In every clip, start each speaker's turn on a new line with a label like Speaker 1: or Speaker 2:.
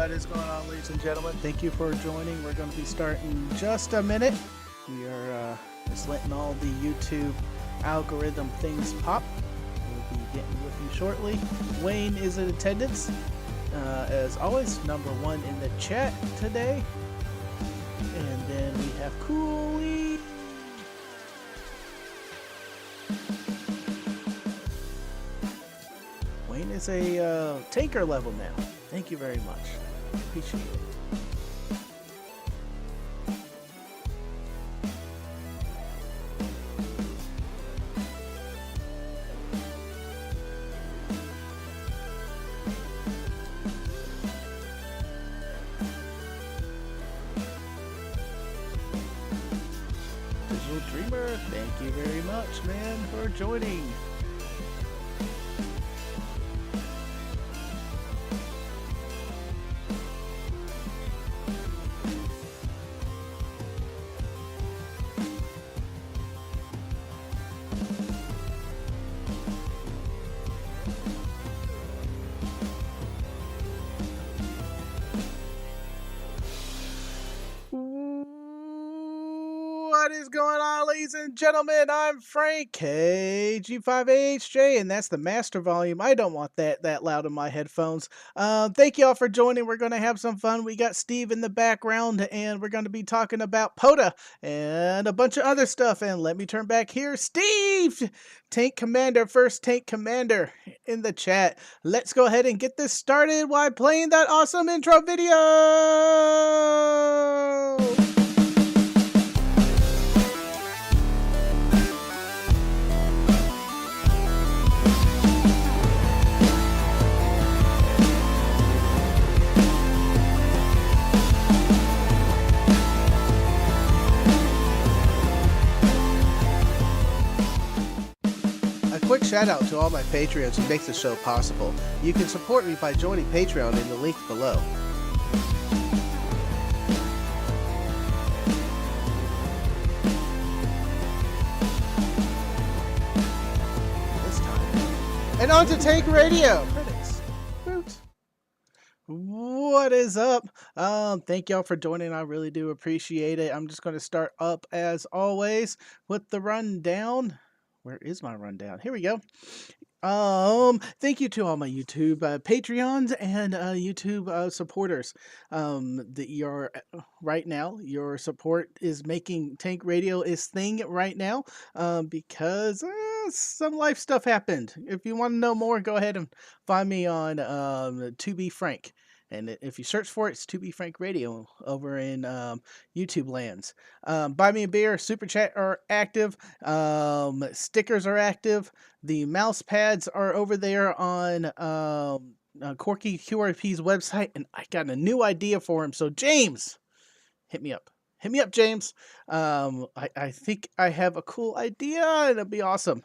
Speaker 1: What is going on, ladies and gentlemen? Thank you for joining. We're going to be starting in just a minute. We are just letting all the YouTube algorithm things pop. We'll be getting with you shortly. Wayne is in attendance. As always, number one in the chat today. And then we have Cooley. Wayne is a tanker level now. Thank you very much. Appreciate it. Digital Dreamer, thank you very much, man, for joining. What is going on, ladies and gentlemen? I'm Frank KG5HJ, and that's the master volume. I don't want that loud in my headphones. Thank you all for joining. We're going to have some fun. We got Steve in the background, and we're going to be talking about POTA and a bunch of other stuff. And let me turn back here. Steve, Tank Commander, first Tank Commander in the chat. Let's go ahead and get this started while playing that awesome intro video. Quick shout out to all my Patreons who makes the show possible. You can support me by joining Patreon in the link below. This time. And on to Tank Radio. Critics. Woot. What is up? Thank y'all for joining. I really do appreciate it. I'm just going to start up as always with the rundown. Where is my rundown? Here we go. Thank you to all my YouTube Patreons and YouTube supporters. Right now, your support is making Tank Radio its thing right now. Because some life stuff happened. If you want to know more, go ahead and find me on To Be Frank. And if you search for it, it's To Be Frank Radio over in YouTube lands. Buy me a beer, super chat are active, stickers are active. The mouse pads are over there on Corky QRP's website, and I got a new idea for him. So James, hit me up. Hit me up, James. I think I have a cool idea, and it'll be awesome.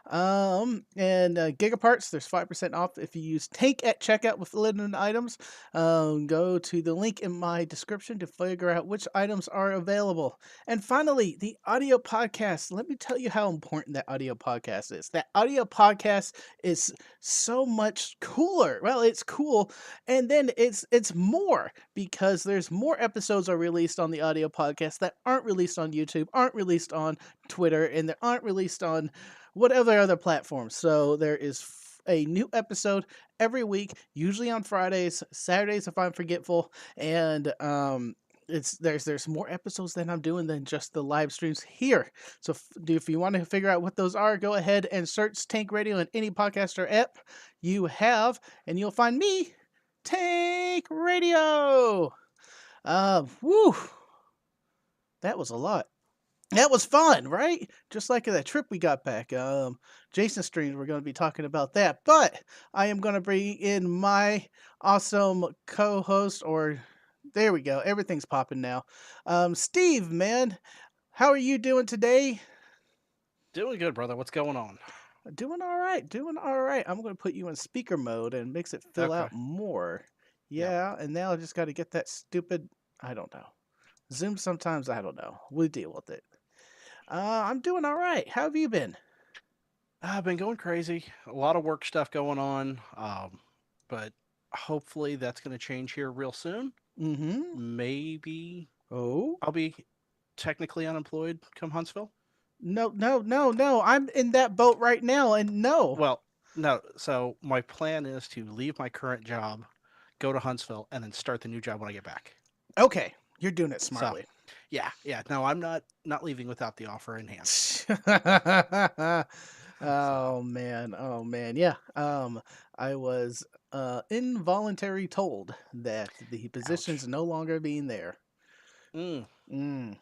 Speaker 1: And Gigaparts, there's 5% off if you use Tank at checkout with limited items. Go to the link in my description to figure out which items are available. And finally, the audio podcast. Let me tell you how important that audio podcast is. That audio podcast is so much cooler. Well, it's cool, and then it's more because there's more episodes are released on the audio podcast that aren't released on YouTube, aren't released on Twitter, and that aren't released on whatever other platforms. So there is a new episode every week, usually on Fridays, Saturdays if I'm forgetful, and there's more episodes that I'm doing than just the live streams here. So if you want to figure out what those are, go ahead and search Tank Radio in any podcaster app you have, and you'll find me, Tank Radio. Woo! That was a lot. That was fun, right? Just like that trip we got back. Jason streams, we're going to be talking about that. But I am going to bring in my awesome co-host, there we go. Everything's popping now. Steve, man, how are you doing today?
Speaker 2: Doing good, brother. What's going on?
Speaker 1: Doing all right. I'm going to put you in speaker mode and makes it fill out more. Yeah, and now I just got to get that stupid, I don't know. Zoom sometimes, I don't know. We'll deal with it. I'm doing all right. How have you been?
Speaker 2: I've been going crazy. A lot of work stuff going on. But hopefully that's going to change here real soon.
Speaker 1: Mm-hmm.
Speaker 2: Maybe
Speaker 1: Oh.
Speaker 2: I'll be technically unemployed come Huntsville.
Speaker 1: No, no, no, no. I'm in that boat right now, and no.
Speaker 2: Well, no. So my plan is to leave my current job, go to Huntsville, and then start the new job when I get back.
Speaker 1: Okay, you're doing it
Speaker 2: So,
Speaker 1: smartly.
Speaker 2: yeah, yeah. No, I'm not leaving without the offer in hand. So,
Speaker 1: Oh man, oh man. Yeah. I was involuntary told that the
Speaker 2: ouch.
Speaker 1: position's no longer being there.
Speaker 2: Mm,
Speaker 1: Mm,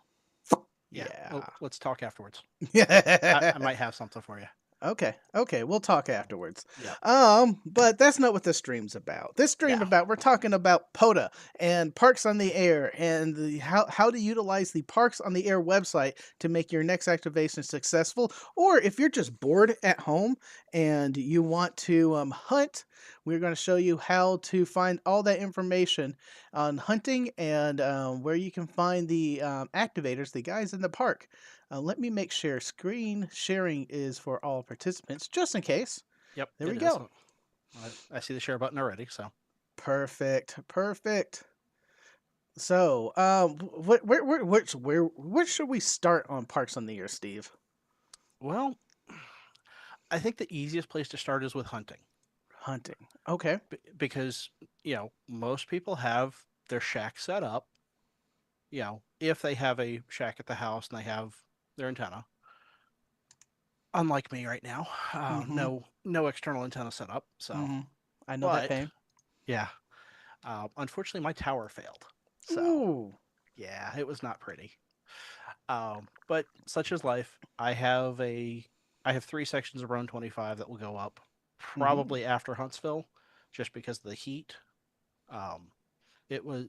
Speaker 2: yeah. Well,
Speaker 1: yeah.
Speaker 2: let's talk afterwards. I
Speaker 1: Yeah.
Speaker 2: might have something for you.
Speaker 1: Okay, okay, we'll talk afterwards.
Speaker 2: Yep.
Speaker 1: But that's not what this stream's about. This stream
Speaker 2: No.
Speaker 1: about we're talking about POTA and Parks on the Air and how to utilize the Parks on the Air website to make your next activation successful. Or if you're just bored at home and you want to hunt, we're going to show you how to find all that information on hunting and where you can find the activators, the guys in the park. Let me make sure screen sharing is for all participants, just in case.
Speaker 2: Yep.
Speaker 1: There we
Speaker 2: It is.
Speaker 1: go.
Speaker 2: I see the share button already. So,
Speaker 1: Perfect, perfect. So, where should we start on Parks on the Air, Steve?
Speaker 2: well, I think the easiest place to start is with hunting.
Speaker 1: Hunting. Okay.
Speaker 2: Because most people have their shack set up. If they have a shack at the house and they have their antenna, unlike me right now,
Speaker 1: Mm-hmm.
Speaker 2: no external antenna set up. So,
Speaker 1: Mm-hmm. I know that
Speaker 2: but
Speaker 1: pain.
Speaker 2: yeah, unfortunately my tower failed. So
Speaker 1: Ooh.
Speaker 2: yeah, it was not pretty. But such is life. I have three sections of Roan 25 that will go up
Speaker 1: Mm-hmm.
Speaker 2: probably after Huntsville, just because of the heat. Um, it was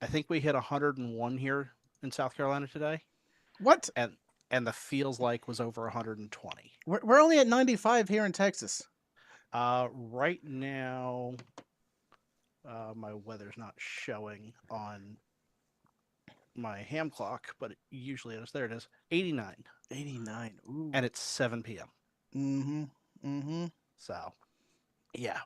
Speaker 2: I think we hit 101 here in South Carolina today,
Speaker 1: What?
Speaker 2: and the feels like was over 120.
Speaker 1: We're only at 95 here in Texas.
Speaker 2: Right now, my weather's not showing on my ham clock, but it usually is. There it is, 89,
Speaker 1: 89. Ooh.
Speaker 2: and it's 7 p.m.
Speaker 1: Mm-hmm. Mm-hmm.
Speaker 2: So yeah,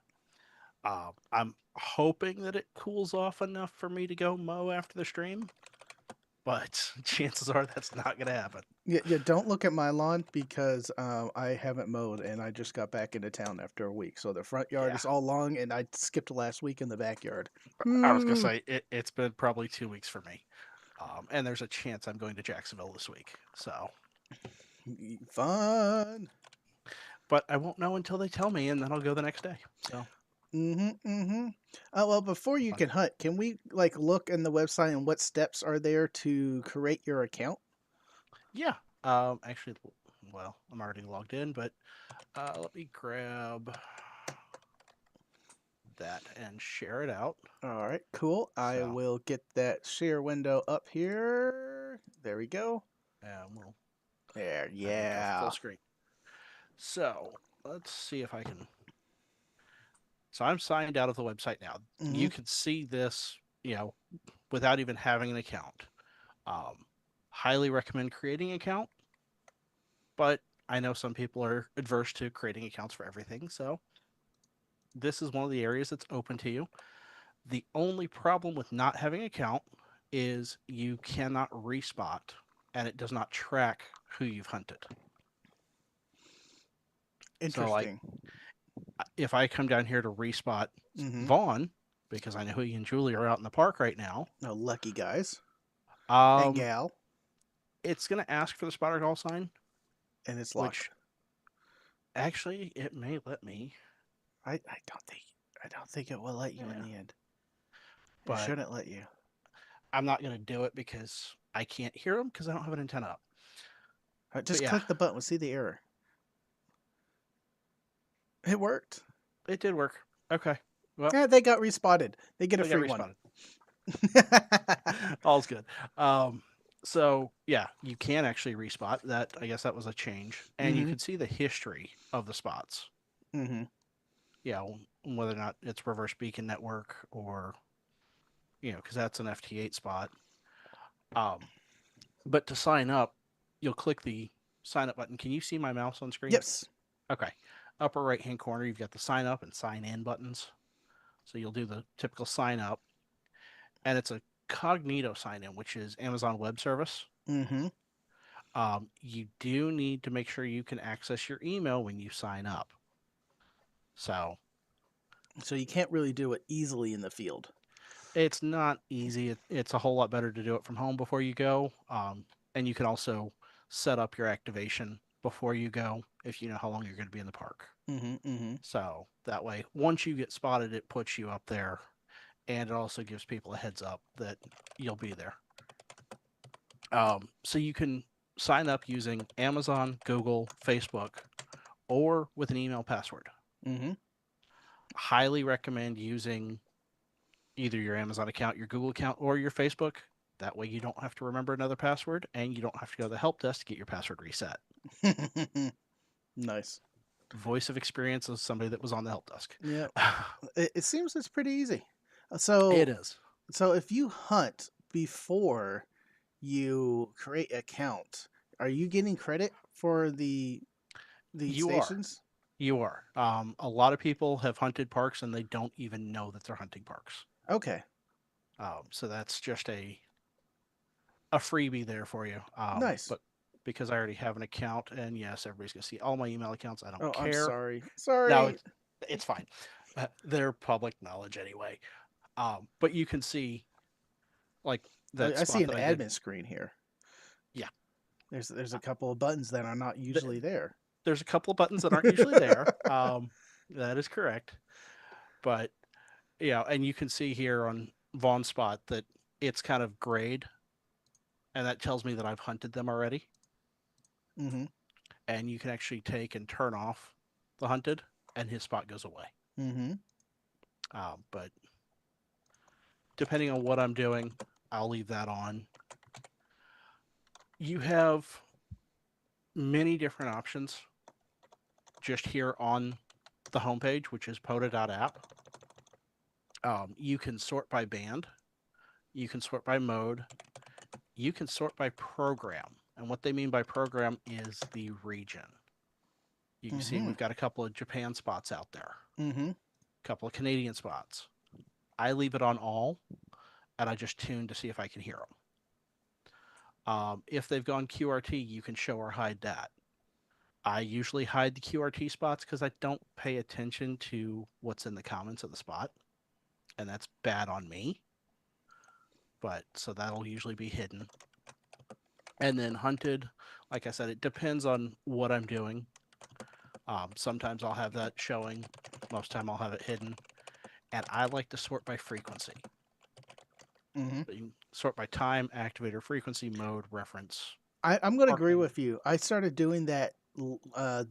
Speaker 2: I'm hoping that it cools off enough for me to go mow after the stream, but chances are that's not going to happen.
Speaker 1: Yeah, yeah, don't look at my lawn because I haven't mowed and I just got back into town after a week. So the front yard
Speaker 2: Yeah,
Speaker 1: is all long and I skipped last week in the backyard.
Speaker 2: I was gonna
Speaker 1: Hmm.
Speaker 2: say it's been probably 2 weeks for me. And there's a chance I'm going to Jacksonville this week. So,
Speaker 1: Fun.
Speaker 2: but I won't know until they tell me, and then I'll go the next day. So,
Speaker 1: Mm-hmm. Mm-hmm. Well, before you
Speaker 2: fun.
Speaker 1: can hunt, can we like look in the website and what steps are there to create your account?
Speaker 2: Yeah. Actually, well, I'm already logged in, but let me grab that and share it out.
Speaker 1: All right, cool. I
Speaker 2: So,
Speaker 1: will get that share window up here. There we go.
Speaker 2: we'll have you go full
Speaker 1: Yeah.
Speaker 2: screen. So, let's see if I can. So, I'm signed out of the website now.
Speaker 1: Mm-hmm.
Speaker 2: You can see this, without even having an account. Um, Highly recommend creating an account, but I know some people are adverse to creating accounts for everything. So this is one of the areas that's open to you. The only problem with not having an account is you cannot respot and it does not track who you've hunted. So, like,
Speaker 1: Interesting.
Speaker 2: if I come down here to respot
Speaker 1: Mm-hmm.
Speaker 2: Vaughn, because I know he and Julie are out in the park right now,
Speaker 1: No, lucky guys and
Speaker 2: um,
Speaker 1: gal,
Speaker 2: it's going to ask for the spotter call sign,
Speaker 1: and it's locked.
Speaker 2: which actually it may let me,
Speaker 1: I don't think it will let you in
Speaker 2: yeah,
Speaker 1: the end. It
Speaker 2: but
Speaker 1: shouldn't let you.
Speaker 2: I'm not going to do it because I can't hear them because I don't have an antenna up. But
Speaker 1: Just
Speaker 2: yeah,
Speaker 1: click the button. We'll see the error. It worked.
Speaker 2: it did work. Okay. Well,
Speaker 1: Yeah, they got respotted. They get a
Speaker 2: they got
Speaker 1: free one.
Speaker 2: responded. All's good. So yeah, you can actually respot that. I guess that was a change, and you
Speaker 1: Mm-hmm.
Speaker 2: can see the history of the spots.
Speaker 1: Mm-hmm.
Speaker 2: Yeah, whether or not it's reverse beacon network or because that's an FT8 spot. Um, but to sign up, you'll click the sign up button. Can you see my mouse on screen?
Speaker 1: Yes.
Speaker 2: Okay. Upper right hand corner, you've got the sign up and sign in buttons. So you'll do the typical sign up, and it's a cognito sign in, which is Amazon Web Service.
Speaker 1: Mm-hmm.
Speaker 2: You do need to make sure you can access your email when you sign up. So
Speaker 1: So you can't really do it easily in the field.
Speaker 2: it's not easy. It's a whole lot better to do it from home before you go. And you can also set up your activation before you go if you know how long you're going to be in the park.
Speaker 1: Mm-hmm. Mm-hmm.
Speaker 2: So that way, once you get spotted, it puts you up there, and it also gives people a heads up that you'll be there. So you can sign up using Amazon, Google, Facebook, or with an email password.
Speaker 1: Mm-hmm.
Speaker 2: Highly recommend using either your Amazon account, your Google account, or your Facebook. That way, you don't have to remember another password, and you don't have to go to the help desk to get your password reset.
Speaker 1: Nice.
Speaker 2: Voice of experience as somebody that was on the help desk.
Speaker 1: Yeah. It seems it's pretty easy.
Speaker 2: It
Speaker 1: So
Speaker 2: is.
Speaker 1: so if you hunt before you create an account, are you getting credit for the
Speaker 2: You are.
Speaker 1: stations?
Speaker 2: You are. A lot of people have hunted parks and they don't even know that they're hunting parks.
Speaker 1: Okay.
Speaker 2: So that's just a freebie there for you.
Speaker 1: Nice.
Speaker 2: But because I already have an account, and yes, everybody's gonna see all my email accounts. I don't
Speaker 1: Oh, I'm
Speaker 2: care.
Speaker 1: sorry.
Speaker 2: No,
Speaker 1: Sorry.
Speaker 2: it's fine. They're public knowledge anyway. But you can see like that
Speaker 1: I see
Speaker 2: spot
Speaker 1: an
Speaker 2: that I did.
Speaker 1: admin screen here.
Speaker 2: Yeah,
Speaker 1: There's a couple of buttons that are not
Speaker 2: th-
Speaker 1: usually there.
Speaker 2: there's a couple of buttons that aren't usually there. That is correct. But yeah, and you can see here on Vaughn's spot that it's kind of grayed, and that tells me that I've hunted them already.
Speaker 1: Mm-hmm.
Speaker 2: And you can actually take and turn off the hunted, and his spot goes away.
Speaker 1: Mm-hmm.
Speaker 2: But depending on what I'm doing, I'll leave that on. You have many different options just here on the homepage, which is POTA.app. You can sort by band, you can sort by mode, you can sort by program. And what they mean by program is the region. You can see
Speaker 1: Mm-hmm.
Speaker 2: we've got a couple of Japan spots out there,
Speaker 1: Mm-hmm.
Speaker 2: a couple of Canadian spots. I leave it on all, and I just tune to see if I can hear them. If they've gone QRT, you can show or hide that. I usually hide the QRT spots because I don't pay attention to what's in the comments of the spot, and that's bad on me. But so that'll usually be hidden. And then hunted, like I said, it depends on what I'm doing. Sometimes I'll have that showing, most time I'll have it hidden. And I like to sort by frequency.
Speaker 1: Mm-hmm.
Speaker 2: So you can sort by time, activator, frequency, mode, reference,
Speaker 1: I'm going to
Speaker 2: park
Speaker 1: agree
Speaker 2: name.
Speaker 1: with you. I started doing that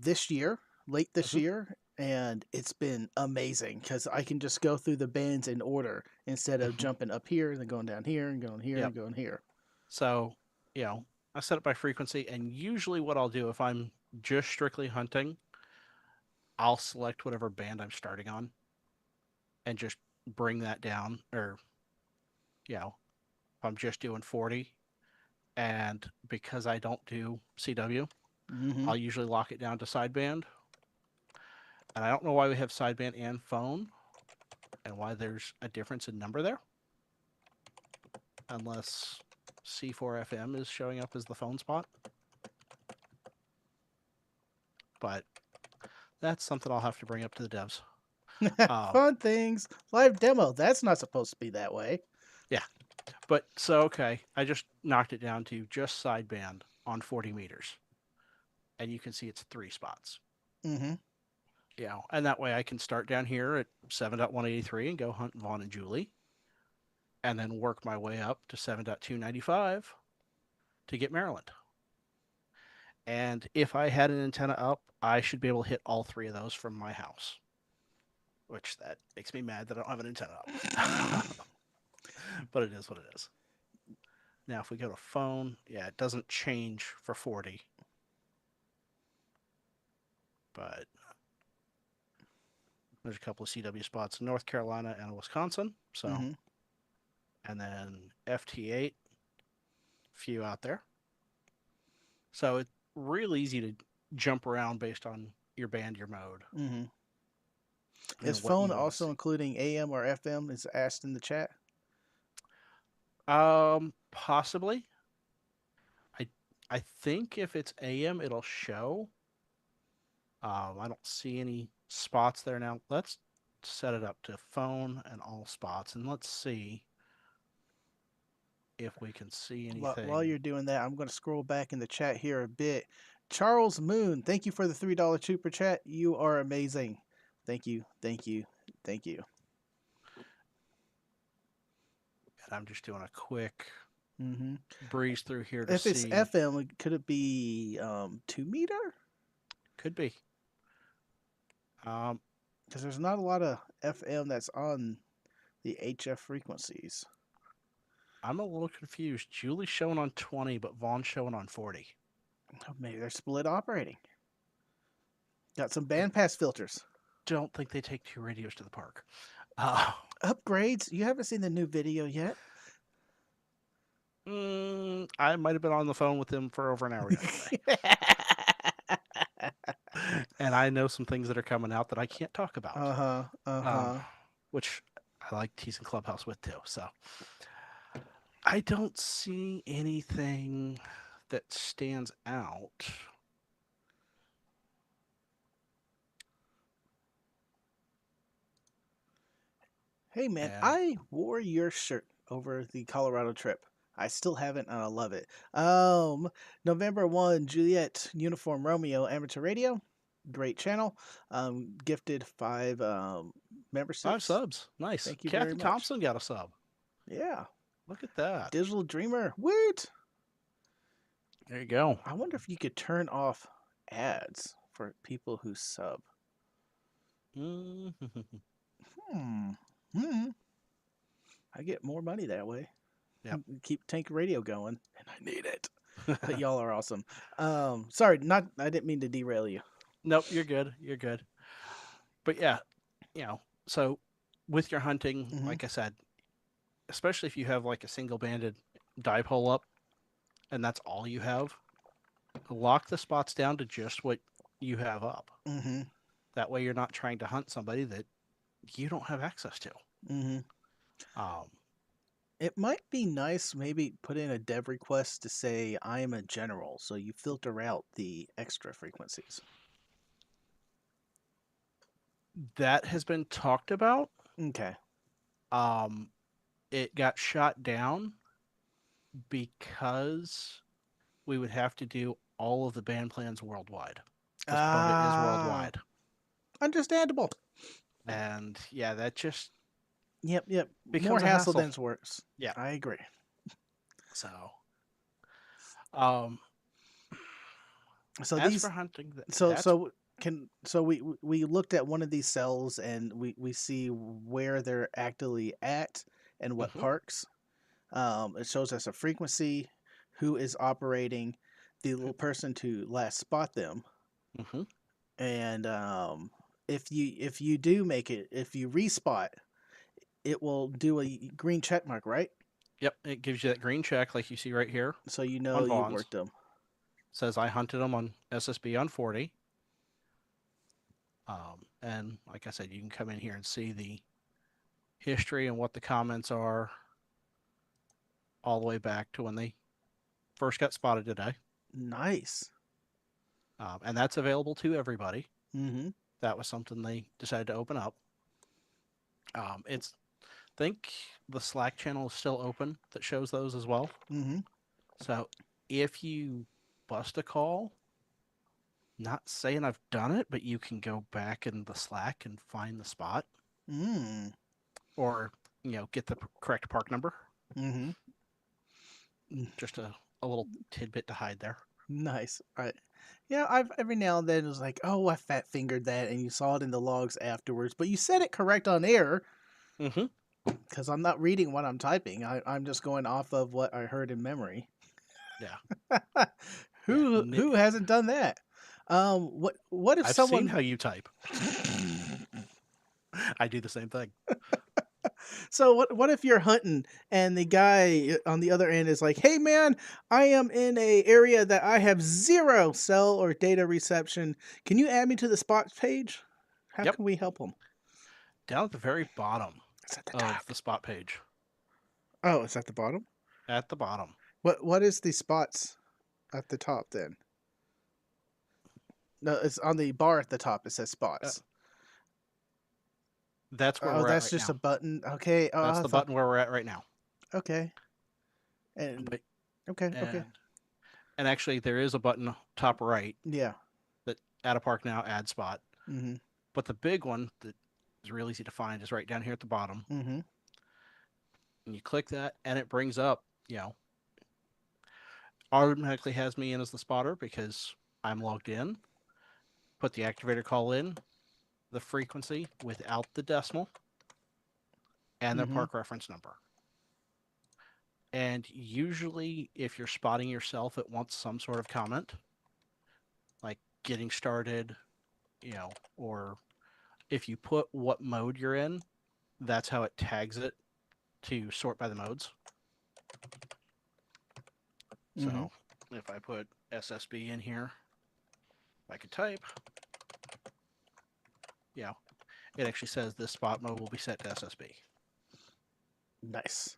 Speaker 1: this year, late this
Speaker 2: Mm-hmm,
Speaker 1: year, and it's been amazing because I can just go through the bands in order instead of
Speaker 2: mm-hmm.
Speaker 1: jumping up here and then going down here and going here
Speaker 2: Yep.
Speaker 1: and going here.
Speaker 2: So, you know, I set it by frequency, and usually what I'll do if I'm just strictly hunting, I'll select whatever band I'm starting on and just bring that down. Or, you know, if I'm just doing 40, and because I don't do CW,
Speaker 1: Mm-hmm.
Speaker 2: I'll usually lock it down to sideband. And I don't know why we have sideband and phone and why there's a difference in number there, unless C4FM is showing up as the phone spot. But that's something I'll have to bring up to the devs. Um,
Speaker 1: Fun things. Live demo. That's not supposed to be that way.
Speaker 2: yeah, but so okay, I just knocked it down to just sideband on 40 meters, and you can see it's 3 spots.
Speaker 1: Mm-hmm.
Speaker 2: And that way I can start down here at 7.183 and go hunt Vaughn and Julie, and then work my way up to 7.295 to get Maryland. And if I had an antenna up, I should be able to hit all 3 of those from my house, which that makes me mad that I don't have an antenna up. But it is what it is. Now, if we go to phone, yeah, it doesn't change for 40, but there's a couple of CW spots in North Carolina and Wisconsin. So,
Speaker 1: Mm-hmm.
Speaker 2: and then FT8, few out there. So it's real easy to jump around based on your band, your mode.
Speaker 1: Mm-hmm. Is
Speaker 2: and what
Speaker 1: phone
Speaker 2: you want to
Speaker 1: also
Speaker 2: see.
Speaker 1: including AM or FM? Is asked in the chat.
Speaker 2: Possibly. I I think if it's AM, it'll show. I don't see any spots there now. Let's set it up to phone and all spots, and let's see if we can see
Speaker 1: While
Speaker 2: anything.
Speaker 1: you're doing that, I'm going to scroll back in the chat here a bit. Charles Moon, thank you for the $3 super chat. You are amazing. Thank you, thank you, thank you.
Speaker 2: And I'm just doing a quick
Speaker 1: hmm
Speaker 2: breeze through here to
Speaker 1: If it's
Speaker 2: see.
Speaker 1: FM, could it be 2 meter?
Speaker 2: Could be. Um,
Speaker 1: Because there's not a lot of FM that's on the HF frequencies.
Speaker 2: I'm a little confused. Julie's showing on 20, but Vaughn's showing on 40.
Speaker 1: Oh, maybe they're split operating. Got some
Speaker 2: I
Speaker 1: bandpass filters.
Speaker 2: don't think they take two radios to the park. Uh,
Speaker 1: Upgrades. You haven't seen the new video yet.
Speaker 2: I might have been on the phone with him for over an hour yesterday. And I know some things that are coming out that I can't talk about,
Speaker 1: Uh huh. Uh
Speaker 2: um,
Speaker 1: huh.
Speaker 2: which I like teasing Clubhouse with too. So I don't see anything that stands out.
Speaker 1: Hey man,
Speaker 2: And
Speaker 1: I wore your shirt over the Colorado trip. I still haven't, and I love it. November 1, Juliet Uniform Romeo Amateur Radio, great channel. Gifted 5
Speaker 2: five
Speaker 1: memberships.
Speaker 2: subs. Nice.
Speaker 1: Thank you very
Speaker 2: Kathy
Speaker 1: much.
Speaker 2: Thompson got a sub.
Speaker 1: Yeah,
Speaker 2: Look at that.
Speaker 1: Digital Dreamer. Woot!
Speaker 2: There you go.
Speaker 1: I wonder if you could turn off ads for people who sub.
Speaker 2: Mhm.
Speaker 1: Hmm. Hmm. I get more money that way.
Speaker 2: Yep.
Speaker 1: Keep Tank Radio going, and I need it. Y'all are awesome. Sorry, not. I didn't mean to derail you.
Speaker 2: Nope, you're good. You're good. But yeah, so with your hunting,
Speaker 1: hmm
Speaker 2: like I said, especially if you have like a single banded dipole up and that's all you have, lock the spots down to just what you have up.
Speaker 1: hmm
Speaker 2: That way you're not trying to hunt somebody that you don't have access to.
Speaker 1: hmm
Speaker 2: Um,
Speaker 1: It might be nice, maybe put in a dev request to say I am a general, so you filter out the extra frequencies.
Speaker 2: that has been talked about.
Speaker 1: Okay.
Speaker 2: Um, it got shot down because we would have to do all of the band plans worldwide because POTA is
Speaker 1: Ah,
Speaker 2: worldwide.
Speaker 1: understandable.
Speaker 2: And yeah, that just
Speaker 1: Yep, yep. More
Speaker 2: becomes a
Speaker 1: hassle
Speaker 2: hassle.
Speaker 1: than it's worth.
Speaker 2: Yeah.
Speaker 1: I agree.
Speaker 2: So, um,
Speaker 1: So
Speaker 2: as for
Speaker 1: these,
Speaker 2: hunting,
Speaker 1: so
Speaker 2: that's
Speaker 1: so we looked at one of these cells and we see where they're actually at and what
Speaker 2: hmm
Speaker 1: parks. It shows us a frequency, who is operating, the little person to last spot them,
Speaker 2: hmm
Speaker 1: and if you do make it, if you respot, it will do a green check mark, right?
Speaker 2: Yep, it gives you that green check like you see right here
Speaker 1: So you know
Speaker 2: on
Speaker 1: you
Speaker 2: Vaughn's.
Speaker 1: worked them.
Speaker 2: Says I hunted them on SSB on 40. And like I said, you can come in here and see the history and what the comments are all the way back to when they first got spotted today.
Speaker 1: Nice.
Speaker 2: And that's available to everybody.
Speaker 1: Mm-hmm.
Speaker 2: That was something they decided to open up. It's I think the Slack channel is still open that shows those as well.
Speaker 1: Mm-hmm.
Speaker 2: So if you bust a call, not saying I've done it, but you can go back in the Slack and find the spot
Speaker 1: Mm.
Speaker 2: or, get the correct park number.
Speaker 1: Mm-hmm.
Speaker 2: Just a little tidbit to hide there.
Speaker 1: Nice. All right. Yeah, I've every now and then it was like, oh, I fat fingered that, and you saw it in the logs afterwards, but you said it correct on air
Speaker 2: Mm-hmm.
Speaker 1: because I'm not reading what I'm typing. I'm just going off of what I heard in memory.
Speaker 2: Yeah. Yeah.
Speaker 1: Who hasn't done that? What if
Speaker 2: I've seen
Speaker 1: someone
Speaker 2: how you type. I do the same thing.
Speaker 1: So what if you're hunting and the guy on the other end is like, "Hey man, I am in a area that I have zero cell or data reception. Can you add me to the spots page? How
Speaker 2: Yep.
Speaker 1: can we help them?"
Speaker 2: down at the very bottom
Speaker 1: It's at the
Speaker 2: of
Speaker 1: top.
Speaker 2: the spot page.
Speaker 1: Oh, it's at the bottom.
Speaker 2: At the bottom.
Speaker 1: What is the spots at the top then? No, it's on the bar at the top. It says
Speaker 2: Uh,
Speaker 1: spots.
Speaker 2: that's where
Speaker 1: Oh,
Speaker 2: we're at
Speaker 1: that's
Speaker 2: right
Speaker 1: just a
Speaker 2: now.
Speaker 1: button. Okay. Oh,
Speaker 2: That's
Speaker 1: I
Speaker 2: the
Speaker 1: thought.
Speaker 2: button where we're at right now.
Speaker 1: Okay. And
Speaker 2: But
Speaker 1: okay, okay.
Speaker 2: and and actually there is a button top right
Speaker 1: Yeah.
Speaker 2: that add a park now, add spot.
Speaker 1: Mm-hmm.
Speaker 2: But the big one that is real easy to find is right down here at the bottom.
Speaker 1: Mm-hmm.
Speaker 2: And you click that and it brings up, automatically has me in as the spotter because I'm logged in. Put the activator call in, the frequency without the decimal, and their
Speaker 1: Mm-hmm.
Speaker 2: park reference number. And usually, if you're spotting yourself, it wants some sort of comment, like getting started, or if you put what mode you're in, that's how it tags it to sort by the modes.
Speaker 1: Mm-hmm.
Speaker 2: So if I put SSB in here, I could type, yeah, it actually says this spot mode will be set to SSB.
Speaker 1: Nice.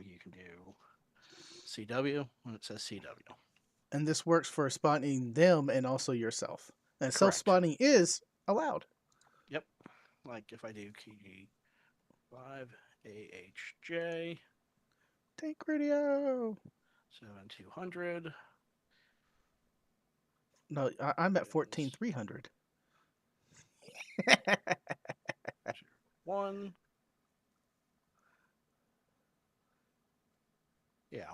Speaker 2: You can do CW when it says CW.
Speaker 1: And this works for spotting them and also yourself. And self
Speaker 2: Correct.
Speaker 1: spotting is allowed.
Speaker 2: Yep. Like if I do key 5AHJ
Speaker 1: Tank radio.
Speaker 2: 7200
Speaker 1: No, I'm at
Speaker 2: is
Speaker 1: 14,300.
Speaker 2: 1. Yeah.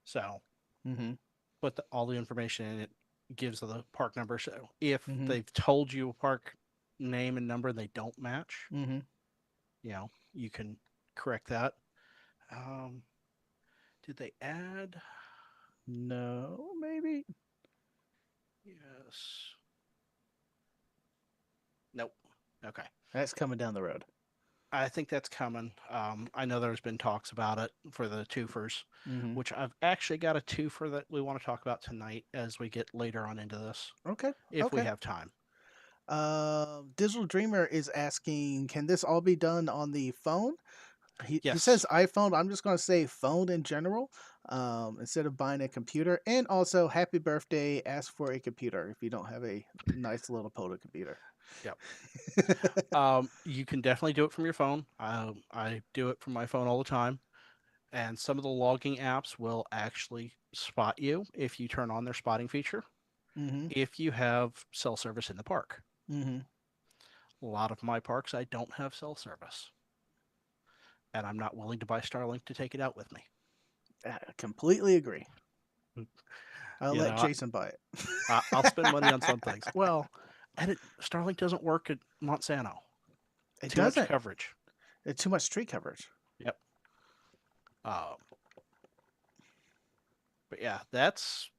Speaker 2: So,
Speaker 1: Mm-hmm.
Speaker 2: but all the information in it gives the park number. So if
Speaker 1: Mm-hmm.
Speaker 2: they've told you a park name and number and they don't match,
Speaker 1: Mm-hmm.
Speaker 2: you can correct that. Um, did they add?
Speaker 1: No, maybe.
Speaker 2: Yes. Nope. Okay.
Speaker 1: That's coming down the road.
Speaker 2: I think that's coming. I know there's been talks about it for the twofers,
Speaker 1: Mm-hmm.
Speaker 2: which I've actually got a twofer that we want to talk about tonight as we get later on into this,
Speaker 1: Okay.
Speaker 2: if we
Speaker 1: Okay.
Speaker 2: have time.
Speaker 1: Digital Dreamer is asking, can this all be done on the phone? He
Speaker 2: Yes.
Speaker 1: says iPhone. I'm just going to say phone in general, instead of buying a computer. And also, happy birthday. Ask for a computer if you don't have a nice little POTA computer.
Speaker 2: Yep. You can definitely do it from your phone. I do it from my phone all the time. And some of the logging apps will actually spot you if you turn on their spotting feature,
Speaker 1: Mm-hmm.
Speaker 2: if you have cell service in the park.
Speaker 1: Mm-hmm.
Speaker 2: A lot of my parks, I don't have cell service, and I'm not willing to buy Starlink to take it out with me.
Speaker 1: I completely agree. I'll
Speaker 2: You
Speaker 1: let
Speaker 2: know,
Speaker 1: Jason buy it.
Speaker 2: I'll spend money on some things. Well, and Starlink doesn't work at Monsanto.
Speaker 1: It
Speaker 2: Too much
Speaker 1: doesn't.
Speaker 2: coverage.
Speaker 1: It's too much tree coverage.
Speaker 2: Yep. Uh, but yeah, that's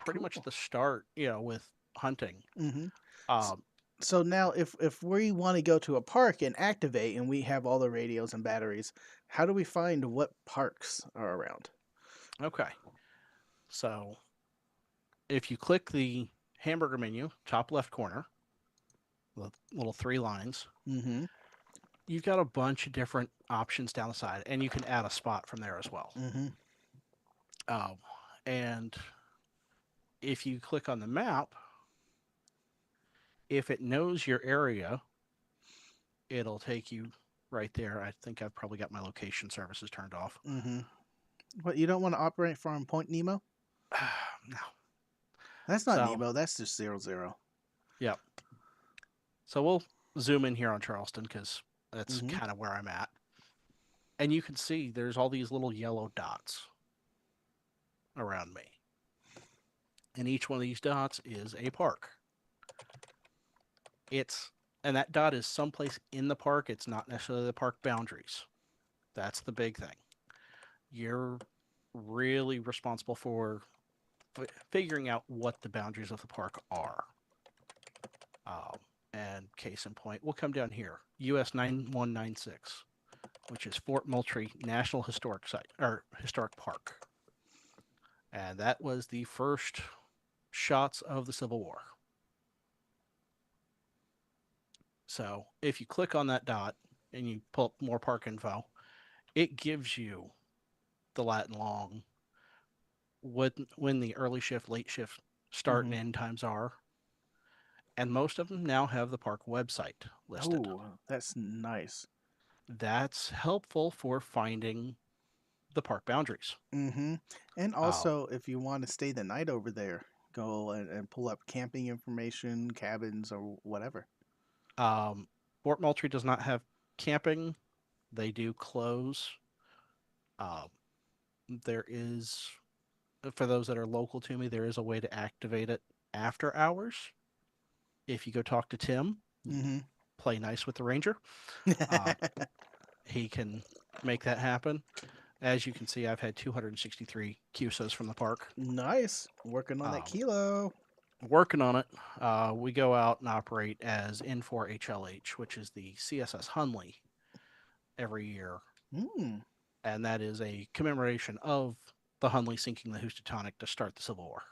Speaker 2: pretty much
Speaker 1: Cool.
Speaker 2: the start. With hunting.
Speaker 1: Mm-hmm.
Speaker 2: Um,
Speaker 1: So now, if we want to go to a park and activate, and we have all the radios and batteries, how do we find what parks are around?
Speaker 2: okay. So if you click the hamburger menu, top left corner, the little three lines,
Speaker 1: Mm-hmm.
Speaker 2: you've got a bunch of different options down the side, and you can add a spot from there as well.
Speaker 1: Mm-hmm.
Speaker 2: Um, and if you click on the map, if it knows your area, it'll take you right there. I think I've probably got my location services turned off.
Speaker 1: Mm-hmm. What, you don't want to operate from Point Nemo?
Speaker 2: No.
Speaker 1: That's not
Speaker 2: So,
Speaker 1: Nemo. That's just 00.
Speaker 2: yeah. So we'll zoom in here on Charleston because that's
Speaker 1: Mm-hmm.
Speaker 2: kind of where I'm at. And you can see there's all these little yellow dots around me. And each one of these dots is a park. It's and that dot is someplace in the park. It's not necessarily the park boundaries. That's the big thing. You're really responsible for figuring out what the boundaries of the park are. Um, and case in point, we'll come down here, US 9196, which is Fort Moultrie National Historic Site or Historic Park. And that was the first shots of the Civil War. So if you click on that dot and you pull up more park info, it gives you the lat and long, when the early shift, late shift start and
Speaker 1: Mhm.
Speaker 2: end times are, and most of them now have the park website listed.
Speaker 1: Oh, that's nice.
Speaker 2: That's helpful for finding the park boundaries.
Speaker 1: Mhm. And
Speaker 2: Um,
Speaker 1: also, if you want to stay the night over there, go and pull up camping information, cabins, or whatever.
Speaker 2: um, Fort Moultrie does not have camping. They do close. Um, there is, for those that are local to me, there is a way to activate it after hours. If you go talk to Tim,
Speaker 1: Mhm.
Speaker 2: play nice with the ranger, uh, he can make that happen. As you can see, I've had 263 QSOs from the park.
Speaker 1: Nice. Working on that
Speaker 2: Um,
Speaker 1: kilo.
Speaker 2: Working on it. We go out and operate as N4HLH, which is the CSS Hunley every year,
Speaker 1: Mm,
Speaker 2: and that is a commemoration of the Hunley sinking the Housatonic to start the Civil War.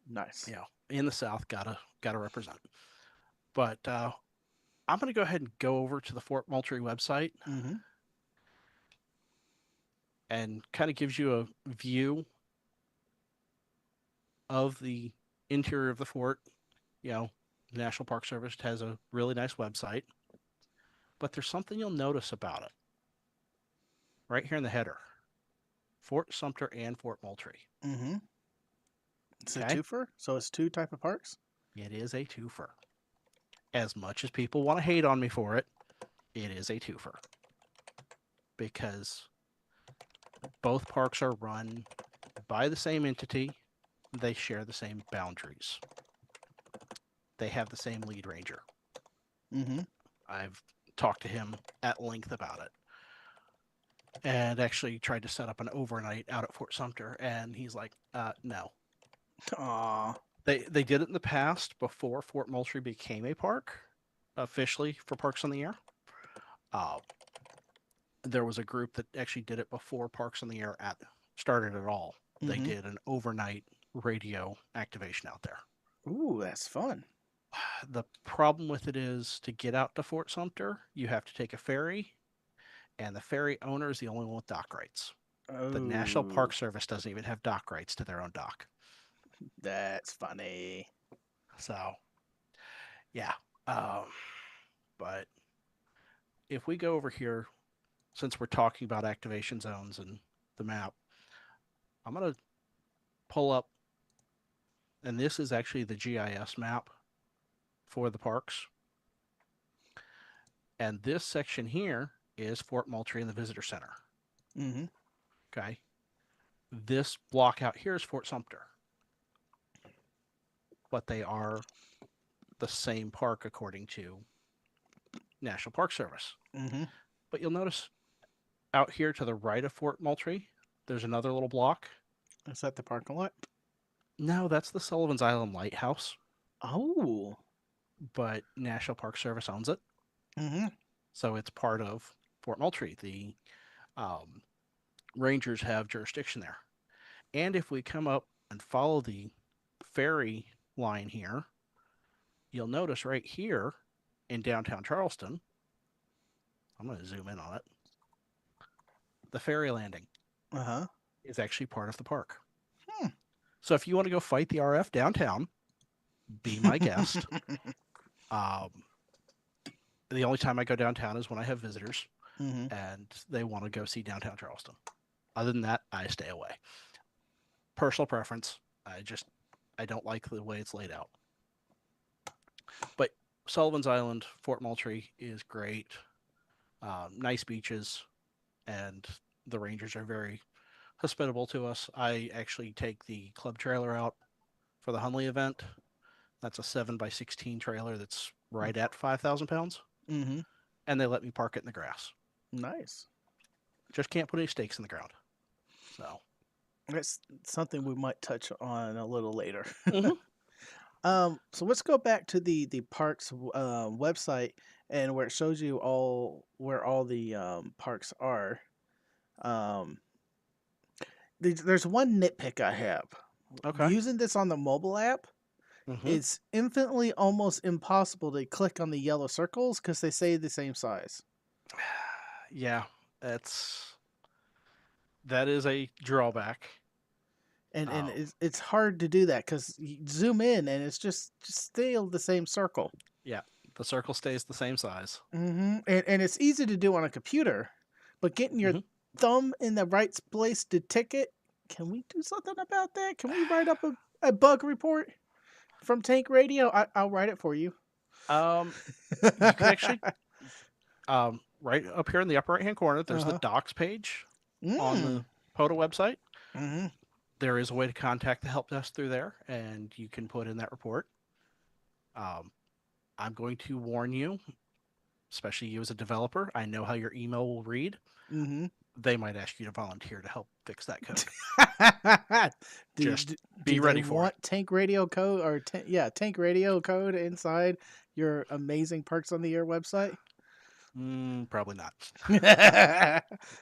Speaker 1: nice.
Speaker 2: You know, in the South, gotta represent. But I'm gonna go ahead and go over to the Fort Moultrie website
Speaker 1: Mhm.
Speaker 2: and kind of gives you a view of the interior of the fort. You know, the National Park Service has a really nice website, but there's something you'll notice about it right here in the header: Fort Sumter and Fort Moultrie.
Speaker 1: Mhm. It's a
Speaker 2: Okay,
Speaker 1: twofer, so it's two type of parks.
Speaker 2: it is a twofer. As much as people want to hate on me for it, it is a twofer because both parks are run by the same entity. They share the same boundaries. They have the same lead ranger.
Speaker 1: Mhm.
Speaker 2: I've talked to him at length about it and actually tried to set up an overnight out at Fort Sumter. And he's like, no.
Speaker 1: Aw.
Speaker 2: They did it in the past before Fort Moultrie became a park officially for Parks on the Air. Uh, there was a group that actually did it before Parks on the Air started at all. They
Speaker 1: Mhm.
Speaker 2: did an overnight radio activation out there.
Speaker 1: Ooh, that's fun.
Speaker 2: The problem with it is to get out to Fort Sumter, you have to take a ferry, and the ferry owner is the only one with dock rights. The National
Speaker 1: Oh,
Speaker 2: Park Service doesn't even have dock rights to their own dock.
Speaker 1: that's funny.
Speaker 2: So, yeah. Um, but if we go over here, since we're talking about activation zones and the map, I'm going to pull up, and this is actually the GIS map for the parks. And this section here is Fort Moultrie and the Visitor Center.
Speaker 1: Mhm.
Speaker 2: Okay. This block out here is Fort Sumter, but they are the same park according to National Park Service.
Speaker 1: Mhm.
Speaker 2: But you'll notice out here to the right of Fort Moultrie, there's another little block.
Speaker 1: Is that the parking lot?
Speaker 2: No, that's the Sullivan's Island Lighthouse,
Speaker 1: Oh.
Speaker 2: but National Park Service owns it.
Speaker 1: Mhm.
Speaker 2: So it's part of Fort Moultrie. The um, rangers have jurisdiction there. And if we come up and follow the ferry line here, you'll notice right here in downtown Charleston, I'm going to zoom in on it, the ferry landing
Speaker 1: Uh huh.
Speaker 2: is actually part of the park.
Speaker 1: Hmm.
Speaker 2: So if you want to go fight the RF downtown, be my guest. Um, the only time I go downtown is when I have visitors
Speaker 1: Mhm.
Speaker 2: and they want to go see downtown Charleston. Other than that, I stay away. Personal preference. I don't like the way it's laid out. But Sullivan's Island, Fort Moultrie is great. Nice beaches, and the Rangers are very hospitable to us. I actually take the club trailer out for the Hunley event. That's a 7x16 trailer that's right at 5,000 pounds,
Speaker 1: Mhm.
Speaker 2: and they let me park it in the grass.
Speaker 1: Nice.
Speaker 2: Just can't put any stakes in the ground. So,
Speaker 1: That's something we might touch on a little later.
Speaker 2: mm-hmm.
Speaker 1: So let's go back to the parks website and where it shows you all where all the parks are. Um, there's one nitpick I have.
Speaker 2: Okay.
Speaker 1: Using this on the mobile app,
Speaker 2: Hmm.
Speaker 1: It's infinitely almost impossible to click on the yellow circles because they say the same size.
Speaker 2: Yeah, that's that is a drawback.
Speaker 1: And
Speaker 2: Um,
Speaker 1: it's hard to do that because you zoom in and it's just still the same circle.
Speaker 2: yeah, the circle stays the same size.
Speaker 1: And it's easy to do on a computer, but getting your
Speaker 2: Hmm.
Speaker 1: thumb in the right place to tick it, can we do something about that? Can we write up a bug report from Tank Radio? I'll write it for you.
Speaker 2: Um, you can actually, right up here in the upper right hand corner, there's the
Speaker 1: Uh-huh.
Speaker 2: docs page on
Speaker 1: Mm.
Speaker 2: the POTA website.
Speaker 1: Mhm.
Speaker 2: There is a way to contact the help desk through there, and you can put in that report. Um, I'm going to warn you, especially you as a developer. I know how your email will read.
Speaker 1: Mhm.
Speaker 2: They might ask you to volunteer to help fix that code.
Speaker 1: do,
Speaker 2: Just
Speaker 1: do
Speaker 2: be
Speaker 1: do they
Speaker 2: ready for it.
Speaker 1: want Tank Radio code or yeah, Tank Radio code inside your amazing Perks on the Air website?
Speaker 2: Probably not.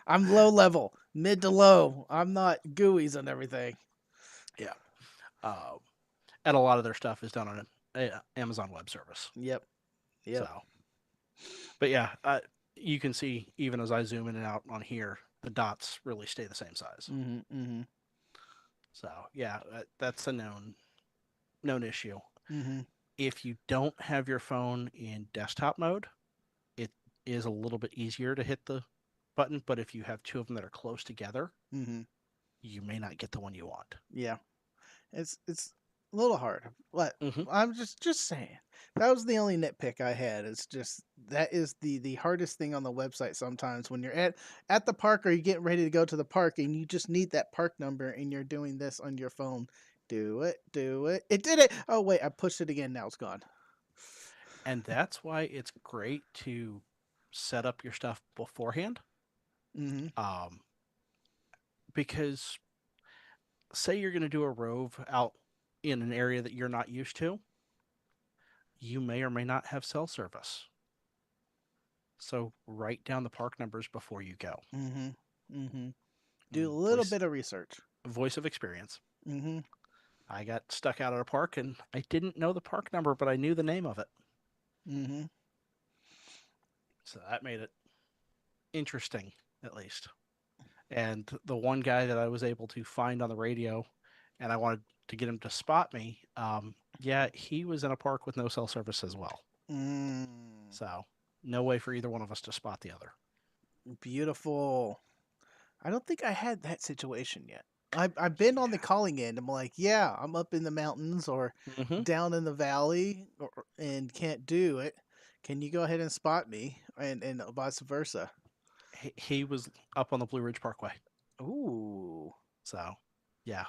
Speaker 1: I'm low level, mid to low. I'm not GUIs and everything.
Speaker 2: Yeah. Um, and a lot of their stuff is done on an Amazon Web Service.
Speaker 1: Yep. Yep.
Speaker 2: So, but yeah, you can see even as I zoom in and out on here, the dots really stay the same size.
Speaker 1: Mhm. Mhm.
Speaker 2: So yeah, that's a known issue.
Speaker 1: Mhm.
Speaker 2: If you don't have your phone in desktop mode, it is a little bit easier to hit the button. But if you have two of them that are close together,
Speaker 1: Mhm.
Speaker 2: you may not get the one you want.
Speaker 1: Yeah. It's a little hard. What
Speaker 2: Hmm.
Speaker 1: I'm just saying. That was the only nitpick I had. It's just that is the hardest thing on the website sometimes when you're at the park or you're getting ready to go to the park and you just need that park number and you're doing this on your phone. Do it, do it. It did it. Oh wait, I pushed it again. Now it's gone.
Speaker 2: And that's why it's great to set up your stuff beforehand.
Speaker 1: Mm-hmm.
Speaker 2: Um, because say you're going to do a rove out in an area that you're not used to, you may or may not have cell service. So write down the park numbers before you go.
Speaker 1: Mm-hmm. Mm-hmm. Do a little
Speaker 2: Voice
Speaker 1: bit of research.
Speaker 2: voice of experience.
Speaker 1: Mm-hmm.
Speaker 2: I got stuck out at a park and I didn't know the park number, but I knew the name of it.
Speaker 1: Mm-hmm.
Speaker 2: So that made it interesting, at least. And the one guy that I was able to find on the radio, and I wanted to get him to spot me. Yeah, he was in a park with no cell service as well.
Speaker 1: Mm.
Speaker 2: So no way for either one of us to spot the other.
Speaker 1: Beautiful. I don't think I had that situation yet. I've been on the calling end. I'm like, yeah, I'm up in the mountains or
Speaker 2: Yeah. Hmm.
Speaker 1: down in the valley and can't do it. Can you go ahead and spot me? And vice versa.
Speaker 2: He was up on the Blue Ridge Parkway.
Speaker 1: Ooh.
Speaker 2: So yeah,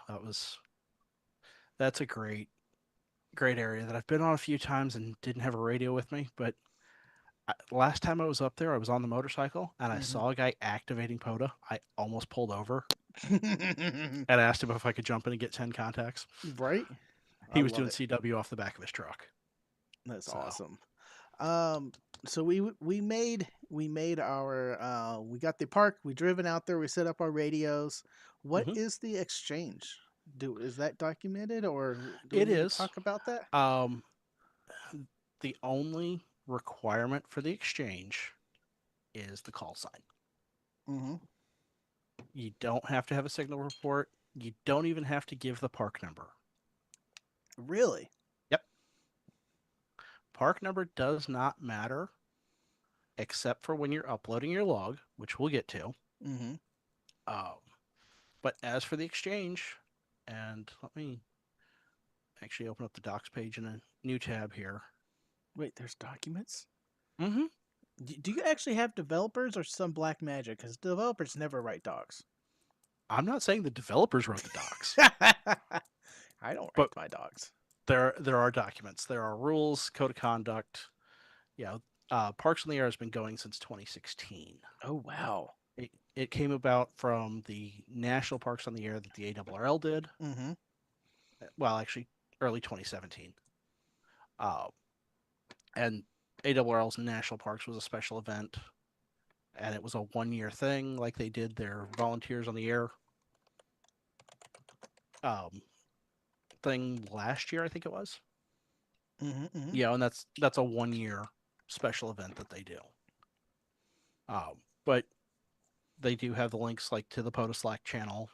Speaker 2: that's a great area that I've been on a few times and didn't have a radio with me. But last time I was up there, I was on the motorcycle and I
Speaker 1: Hmm.
Speaker 2: saw a guy activating POTA. I almost pulled over and asked him if I could jump in and get 10 contacts.
Speaker 1: Right? I
Speaker 2: He was
Speaker 1: love
Speaker 2: doing
Speaker 1: it.
Speaker 2: CW off the back of his truck.
Speaker 1: That's
Speaker 2: So,
Speaker 1: awesome. So we made our we got the park. We driven out there. We set up our radios. What
Speaker 2: mhm.
Speaker 1: is the exchange? Do is that documented or do we
Speaker 2: It
Speaker 1: need to
Speaker 2: is.
Speaker 1: talk about that?
Speaker 2: Um, the only requirement for the exchange is the call sign.
Speaker 1: Mm-hmm.
Speaker 2: You don't have to have a signal report. You don't even have to give the park number.
Speaker 1: Really?
Speaker 2: Yep. Park number does not matter except for when you're uploading your log, which we'll get to.
Speaker 1: Mm-hmm.
Speaker 2: Um, but as for the exchange, and let me actually open up the docs page in a new tab here.
Speaker 1: Wait, there's documents.
Speaker 2: Mm-hmm.
Speaker 1: Do you actually have developers or some black magic? Because developers never write docs.
Speaker 2: I'm not saying the developers wrote the docs,
Speaker 1: I don't write
Speaker 2: but
Speaker 1: my docs.
Speaker 2: there are documents, there are rules, code of conduct. Yeah, Parks in the Air has been going since 2016.
Speaker 1: Oh wow.
Speaker 2: It came about from the National Parks on the Air that the ARRL did.
Speaker 1: Mm-hmm.
Speaker 2: Well, actually, early 2017. Uh, and ARRL's National Parks was a special event, and it was a 1 year thing, like they did their Volunteers on the Air um, thing last year, I think it was.
Speaker 1: Mm-hmm.
Speaker 2: And that's a 1 year special event that they do. But they do have the links like to the POTA Slack channel,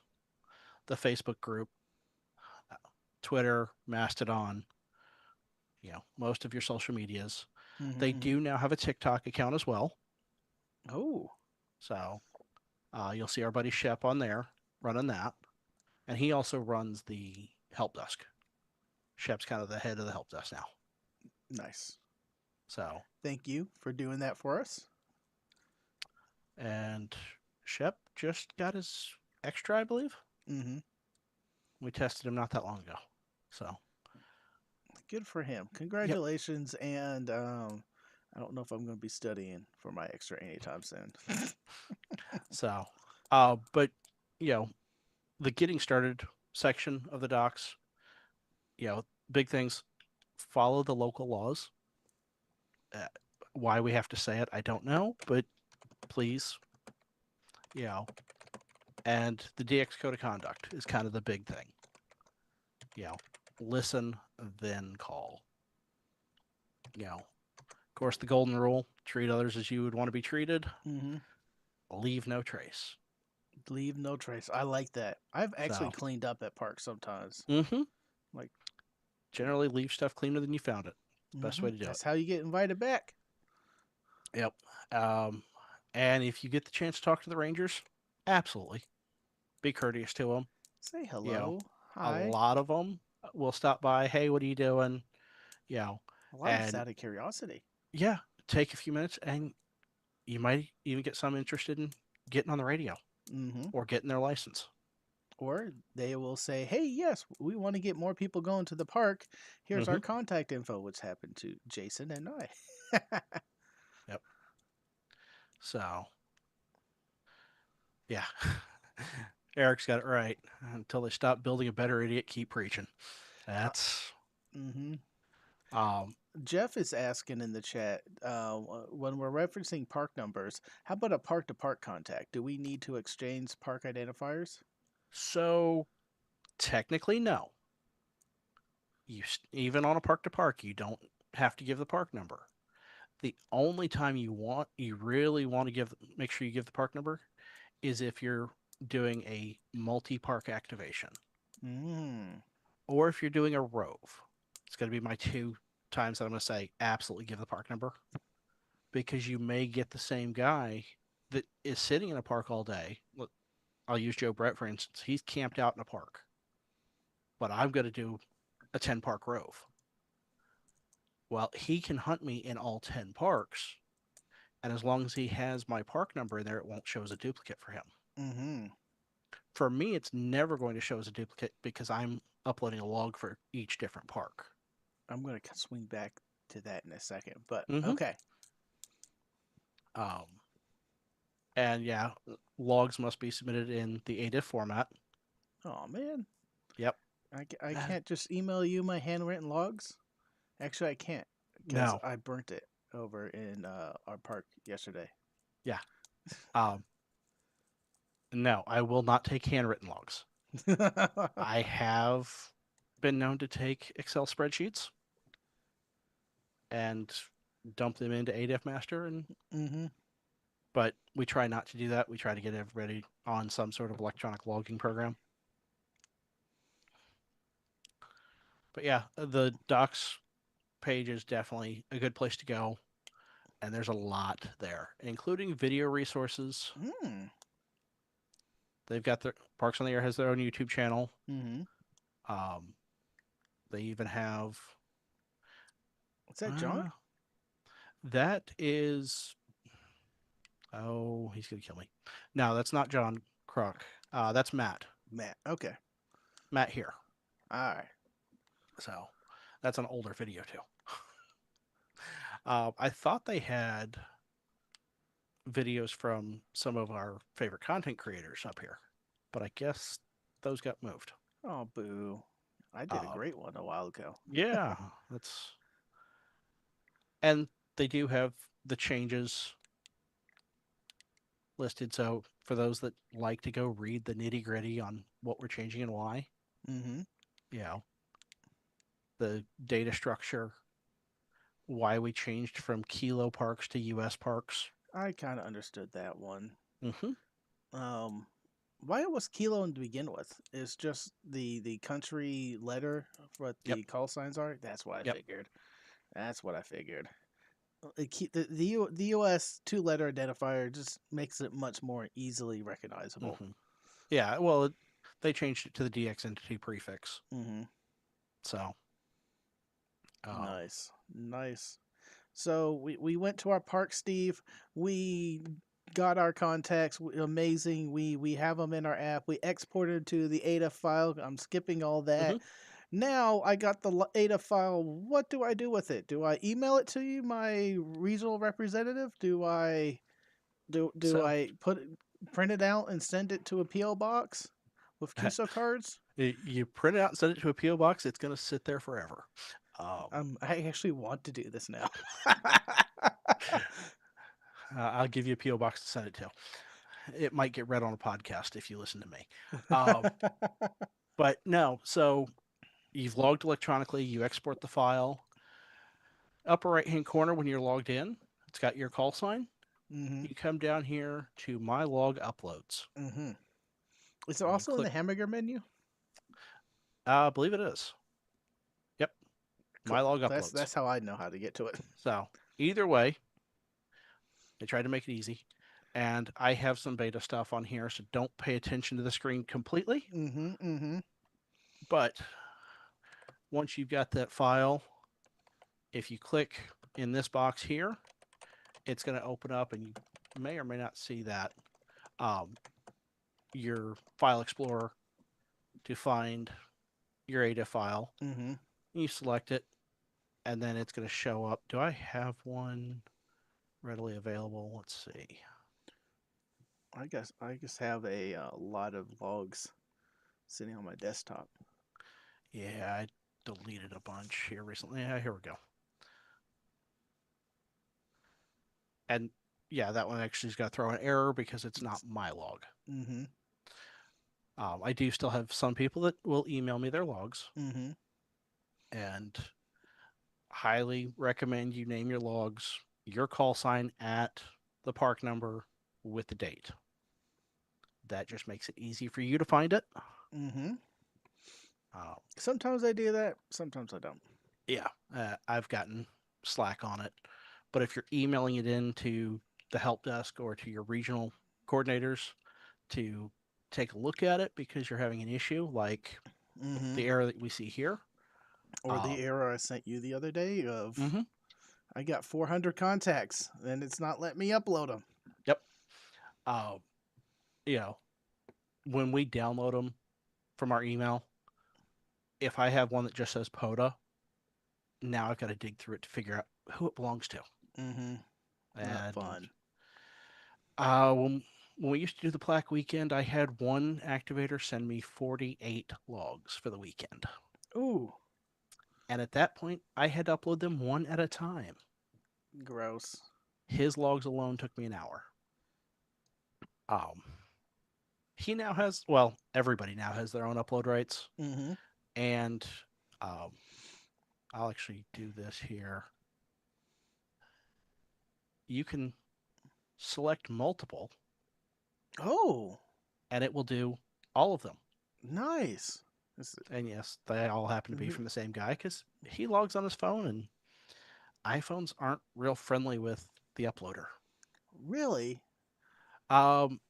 Speaker 2: the Facebook group, uh, Twitter, Mastodon, most of your social medias.
Speaker 1: Mm-hmm.
Speaker 2: They
Speaker 1: Mm-hmm.
Speaker 2: do now have a TikTok account as well.
Speaker 1: Oh,
Speaker 2: So you'll see our buddy Shep on there running that. And he also runs the help desk. Shep's kind of the head of the help desk now.
Speaker 1: nice.
Speaker 2: So,
Speaker 1: Thank you for doing that for us.
Speaker 2: and Shep just got his extra, I believe.
Speaker 1: Mm-hmm.
Speaker 2: We tested him not that long ago. So,
Speaker 1: Good for him.
Speaker 2: yep.
Speaker 1: Congratulations. And I don't know if I'm going to be studying for my extra anytime soon.
Speaker 2: So, but, you know, the getting started section of the docs, big things follow the local laws. Uh, why we have to say it, I don't know, but please, you know, and the DX code of conduct is kind of the big thing. You know, listen, then call. Of course, the golden rule: treat others as you would want to be treated.
Speaker 1: Mm-hmm.
Speaker 2: Leave no trace.
Speaker 1: Leave no trace. I like that. I've actually
Speaker 2: So,
Speaker 1: cleaned up at parks sometimes.
Speaker 2: mm-hmm.
Speaker 1: Like,
Speaker 2: Generally, leave stuff cleaner than you found it. Best
Speaker 1: mm-hmm.
Speaker 2: way to do it.
Speaker 1: That's how you get invited back.
Speaker 2: Yep. Um, and if you get the chance to talk to the Rangers, absolutely be courteous to them.
Speaker 1: Say
Speaker 2: You know,
Speaker 1: hello.
Speaker 2: a
Speaker 1: Hi.
Speaker 2: lot of them will stop by. Hey, what are you doing? You know,
Speaker 1: A lot of it's
Speaker 2: and
Speaker 1: out of curiosity.
Speaker 2: yeah, take a few minutes, and you might even get some interested in getting on the radio
Speaker 1: Mm-hmm.
Speaker 2: or getting their license.
Speaker 1: Or they will say, hey, yes, we want to get more people going to the park. Here's our
Speaker 2: Mm-hmm.
Speaker 1: contact info, which happened to Jason and I.
Speaker 2: Yep. So yeah, Eric's got it right. Until they stop building a better idiot, keep preaching. That's
Speaker 1: mm-hmm.
Speaker 2: um.
Speaker 1: Jeff is asking in the chat when we're referencing park numbers, how about a park to park contact? Do we need to exchange park identifiers?
Speaker 2: So technically, no. Even on a park to park, you don't have to give the park number. The only time you really want to make sure you give the park number is if you're doing a multi-park activation
Speaker 1: Mm,
Speaker 2: or if you're doing a rove. It's going to be my two times that I'm going to say absolutely give the park number, because you may get the same guy that is sitting in a park all day. I'll use Joe Brett for instance. He's camped out in a park, but I'm going to do a 10 park rove. Well, he can hunt me in all 10 parks, and as long as he has my park number in there, it won't show as a duplicate for him.
Speaker 1: mm-hmm.
Speaker 2: For me, it's never going to show as a duplicate because I'm uploading a log for each different park.
Speaker 1: I'm going to swing back to that in a second, but
Speaker 2: Mm-hmm.
Speaker 1: okay.
Speaker 2: Um, and yeah, logs must be submitted in the ADIF format.
Speaker 1: Oh, man.
Speaker 2: Yep.
Speaker 1: I can't just email you my handwritten logs? Actually, I can't because
Speaker 2: No.
Speaker 1: I burnt it over in our park yesterday.
Speaker 2: Yeah. Um, no, I will not take handwritten logs. I have been known to take Excel spreadsheets and dump them into ADF Master, and
Speaker 1: mm-hmm.
Speaker 2: but we try not to do that. We try to get everybody on some sort of electronic logging program. But yeah, the docs page is definitely a good place to go, and there's a lot there, including video resources.
Speaker 1: Mm.
Speaker 2: They've got their Parks on the Air has their own YouTube channel.
Speaker 1: Mm-hmm.
Speaker 2: Um, they even have
Speaker 1: What's that, John?
Speaker 2: uh, that is oh, he's gonna kill me. No, that's not John Croc. That's Matt.
Speaker 1: Matt. Okay.
Speaker 2: Matt here.
Speaker 1: All right.
Speaker 2: So that's an older video too. I thought they had videos from some of our favorite content creators up here, but I guess those got moved.
Speaker 1: Oh, boo. I did a
Speaker 2: Uh,
Speaker 1: great one a while ago.
Speaker 2: yeah, that's and they do have the changes listed. So for those that like to go read the nitty gritty on what we're changing and why,
Speaker 1: Mm-hmm.
Speaker 2: you know, the data structure. why we changed from Kilo parks to US parks.
Speaker 1: I kind of understood that one.
Speaker 2: Hmm.
Speaker 1: Um, why it was Kilo to begin with is just the country letter for what
Speaker 2: Yep.
Speaker 1: the call signs are. That's what I
Speaker 2: Yep.
Speaker 1: figured. That's what I figured. The US two letter identifier just makes it much more easily recognizable.
Speaker 2: Hmm. Yeah. Well, they changed it to the DX entity prefix.
Speaker 1: Hmm.
Speaker 2: So, um,
Speaker 1: Nice, nice. So we went to our park, Steve. We got our contacts. Amazing. We have them in our app. We exported to the ADA file. I'm skipping all
Speaker 2: mhm.
Speaker 1: that. Now I got the ADA file. What do I do with it? Do I email it to you, my regional representative? Do
Speaker 2: So
Speaker 1: I print it out and send it to a PO box with QSO cards?
Speaker 2: you print it out and send it to a PO box. It's going to sit there forever. Um,
Speaker 1: I actually want to do this now.
Speaker 2: I'll give you a PO box to send it to. It might get read on a podcast if you listen to me. Um, but no, so you've logged electronically. You export the file. Upper right hand corner when you're logged in, it's got your call sign.
Speaker 1: Hmm.
Speaker 2: You come down here to My Log Uploads.
Speaker 1: Hmm. Is it
Speaker 2: You
Speaker 1: also in the
Speaker 2: click,
Speaker 1: hamburger menu?
Speaker 2: I believe it is. Yep, My
Speaker 1: Cool.
Speaker 2: Log
Speaker 1: That's
Speaker 2: Uploads.
Speaker 1: that's how I know how to get to it.
Speaker 2: So either way, they tried to make it easy. And I have some beta stuff on here, so don't pay attention to the screen completely.
Speaker 1: Hmm. Hmm.
Speaker 2: But once you've got that file, if you click in this box here, it's going to open up, and you may or may not see that um, your file explorer to find your ADA file.
Speaker 1: Hmm.
Speaker 2: You select it, and then it's going to show up. Do I have one readily available? Let's see.
Speaker 1: I just have a lot of logs sitting on my desktop.
Speaker 2: Yeah, I deleted a bunch here recently. Yeah, here we go. And yeah, that one actually is going to throw an error because it's not my log.
Speaker 1: Hmm.
Speaker 2: I do still have some people that will email me their logs,
Speaker 1: Hmm.
Speaker 2: and highly recommend you name your logs your call sign at the park number with the date. That just makes it easy for you to find it.
Speaker 1: Hmm.
Speaker 2: Uh,
Speaker 1: Sometimes I do that. Sometimes I don't.
Speaker 2: yeah, I've gotten slack on it. But if you're emailing it into the help desk or to your regional coordinators to take a look at it because you're having an issue like
Speaker 1: Hmm.
Speaker 2: the error that we see here.
Speaker 1: Or the
Speaker 2: Um,
Speaker 1: error I sent you the other day of
Speaker 2: mhm.
Speaker 1: I got 400 contacts and it's not letting me upload them.
Speaker 2: Yep. Uh, you know, when we download them from our email, if I have one that just says POTA, now I've got to dig through it to figure out who it belongs to.
Speaker 1: Hmm. Not
Speaker 2: And
Speaker 1: fun.
Speaker 2: uh, when when we used to do the Plaque weekend, I had one activator send me 48 logs for the weekend.
Speaker 1: Ooh,
Speaker 2: And at that point, I had to upload them one at a time.
Speaker 1: gross.
Speaker 2: His logs alone took me an hour. Um, he now has, well, everybody now has their own upload rights.
Speaker 1: Hmm.
Speaker 2: And um, I'll actually do this here. You can select multiple,
Speaker 1: Oh,
Speaker 2: and it will do all of them.
Speaker 1: nice. This
Speaker 2: And yes, they all happen to be
Speaker 1: is-
Speaker 2: from the same guy because he logs on his phone, and iPhones aren't real friendly with the uploader.
Speaker 1: really?
Speaker 2: Um,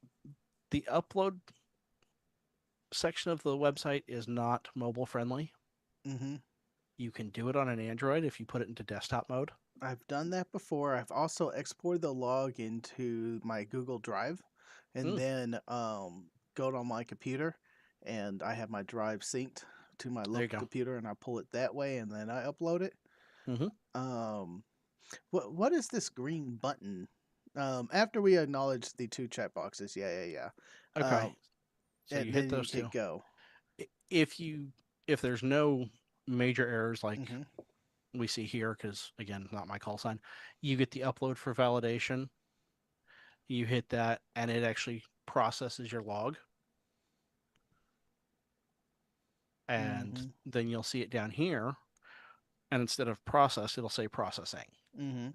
Speaker 2: the upload section of the website is not mobile friendly.
Speaker 1: Hmm.
Speaker 2: You can do it on an Android if you put it into desktop mode.
Speaker 1: I've done that before. I've also exported the log into my Google Drive and
Speaker 2: Mm,
Speaker 1: then go on my computer and I have my drive synced to my
Speaker 2: there you
Speaker 1: local
Speaker 2: go.
Speaker 1: computer and I pull it that way and then I upload it.
Speaker 2: Hmm.
Speaker 1: Um, what is this green button? After we acknowledge the two chat boxes, yeah.
Speaker 2: Okay, so you
Speaker 1: And
Speaker 2: hit
Speaker 1: then you
Speaker 2: those
Speaker 1: hit
Speaker 2: two.
Speaker 1: go.
Speaker 2: If you if there's no major errors like
Speaker 1: Hmm.
Speaker 2: we see here, because again, not my call sign, you get the upload for validation. You hit that, and it actually processes your log, and
Speaker 1: Hmm.
Speaker 2: then you'll see it down here. and instead of process, it'll say processing.
Speaker 1: Mm-hmm.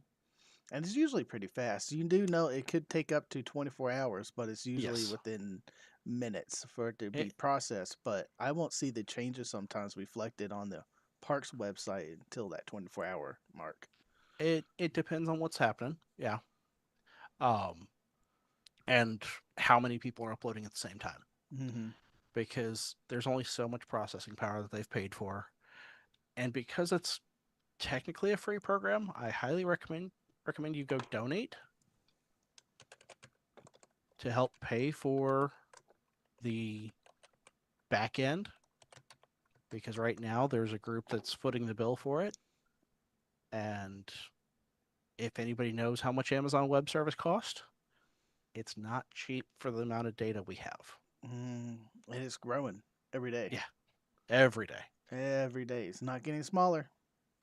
Speaker 1: And it's usually pretty fast. You do know it could take up to 24 hours, but it's usually
Speaker 2: Yes,
Speaker 1: within minutes for it to be
Speaker 2: it
Speaker 1: processed. But I won't see the changes sometimes reflected on the park's website until that 24-hour mark.
Speaker 2: it depends on what's happening. Yeah, um, and how many people are uploading at the same time,
Speaker 1: Mm-hmm.
Speaker 2: because there's only so much processing power that they've paid for, and because it's technically a free program, I highly recommend you go donate to help pay for the back end, because right now there's a group that's footing the bill for it. And if anybody knows how much Amazon Web Service cost, it's not cheap for the amount of data we have.
Speaker 1: Mm, it is growing every day.
Speaker 2: Yeah, every day.
Speaker 1: Every day. It's not getting smaller.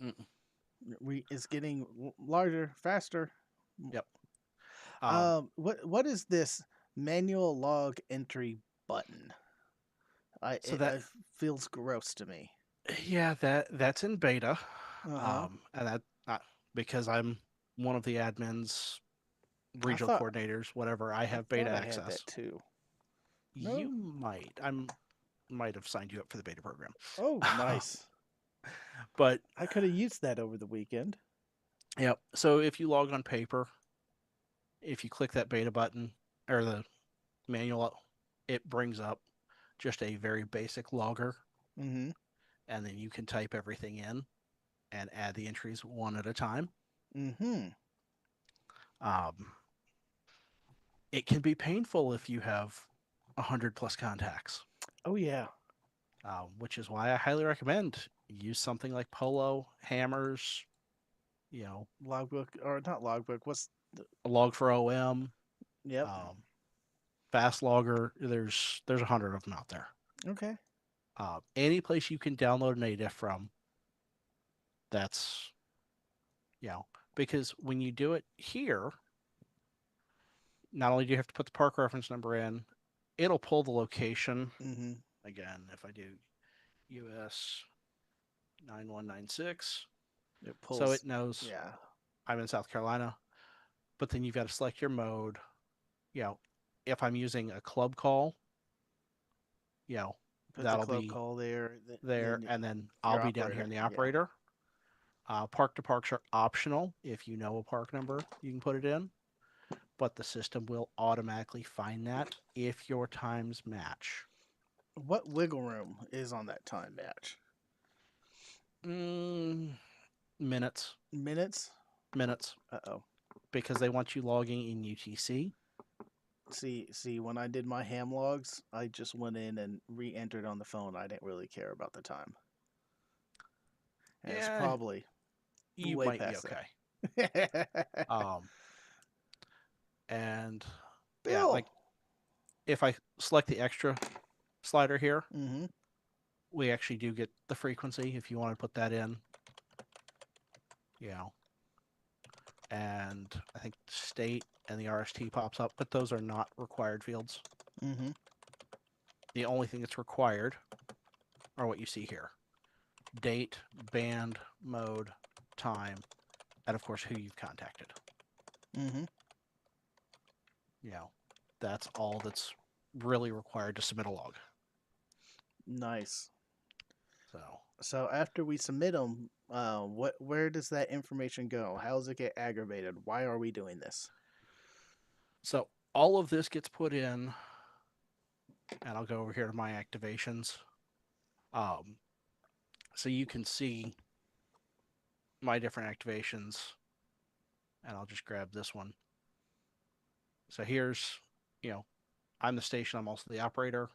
Speaker 2: Mm-mm.
Speaker 1: It's getting larger, faster.
Speaker 2: Yep. Um,
Speaker 1: What is this manual log entry button?
Speaker 2: so that
Speaker 1: It feels gross to me.
Speaker 2: yeah, that's in beta,
Speaker 1: Uh huh.
Speaker 2: and that because I'm one of the admins,
Speaker 1: I
Speaker 2: regional
Speaker 1: thought
Speaker 2: coordinators, whatever. I
Speaker 1: I
Speaker 2: have beta
Speaker 1: thought I had
Speaker 2: access.
Speaker 1: that too. No.
Speaker 2: You might have signed you up for the beta program.
Speaker 1: Oh, nice.
Speaker 2: But
Speaker 1: I could have used that over the weekend.
Speaker 2: yeah, so if you log on paper, if you click that beta button or the manual, it brings up just a very basic logger,
Speaker 1: Mm-hmm.
Speaker 2: and then you can type everything in and add the entries one at a time.
Speaker 1: Mm-hmm.
Speaker 2: Um, it can be painful if you have 100 plus contacts,
Speaker 1: Oh yeah.
Speaker 2: which is why I highly recommend use something like Polo, Hammers, you know,
Speaker 1: Logbook or not logbook? What's the?
Speaker 2: a log for OM,
Speaker 1: Yep.
Speaker 2: um, Fast Logger. There's 100 of them out there.
Speaker 1: Okay.
Speaker 2: Any place you can download native from, that's you know, because when you do it here, not only do you have to put the park reference number in, it'll pull the location.
Speaker 1: Mm-hmm.
Speaker 2: Again, if I do US 9196,
Speaker 1: It
Speaker 2: so
Speaker 1: pulls.
Speaker 2: it knows
Speaker 1: Yeah.
Speaker 2: I'm in South Carolina, but then you've got to select your mode. You know, if I'm using a club call, you know,
Speaker 1: Put the
Speaker 2: that'll
Speaker 1: club
Speaker 2: be
Speaker 1: call there.
Speaker 2: there,
Speaker 1: Then
Speaker 2: and then I'll
Speaker 1: your
Speaker 2: be down here
Speaker 1: operator.
Speaker 2: in the
Speaker 1: Yeah.
Speaker 2: operator. Park to parks are optional. If you know a park number, you can put it in, but the system will automatically find that if your times match.
Speaker 1: What wiggle room is on that time match?
Speaker 2: Mm, minutes,
Speaker 1: Minutes.
Speaker 2: minutes,
Speaker 1: Uh oh.
Speaker 2: because they want you logging in UTC.
Speaker 1: See, when I did my ham logs, I just went in and re-entered on the phone. I didn't really care about the time, and it's
Speaker 2: Yeah,
Speaker 1: probably
Speaker 2: you
Speaker 1: way
Speaker 2: might be
Speaker 1: past
Speaker 2: okay.
Speaker 1: that.
Speaker 2: Um, and yeah,
Speaker 1: Bill.
Speaker 2: like if I select the extra slider here,
Speaker 1: Mm-hmm.
Speaker 2: we actually do get the frequency if you want to put that in, you know, and I think state and the RST pops up, but those are not required fields.
Speaker 1: Mm-hmm.
Speaker 2: The only thing that's required are what you see here: date, band, mode, time, and of course who you've contacted.
Speaker 1: Mm-hmm.
Speaker 2: You know, that's all that's really required to submit a log.
Speaker 1: Nice.
Speaker 2: So,
Speaker 1: So after we submit them, where does that information go? How does it get aggravated? Why are we doing this?
Speaker 2: so all of this gets put in, and I'll go over here to my activations. Um, so you can see my different activations, and I'll just grab this one. So here's, you know, I'm the station, I'm also the operator,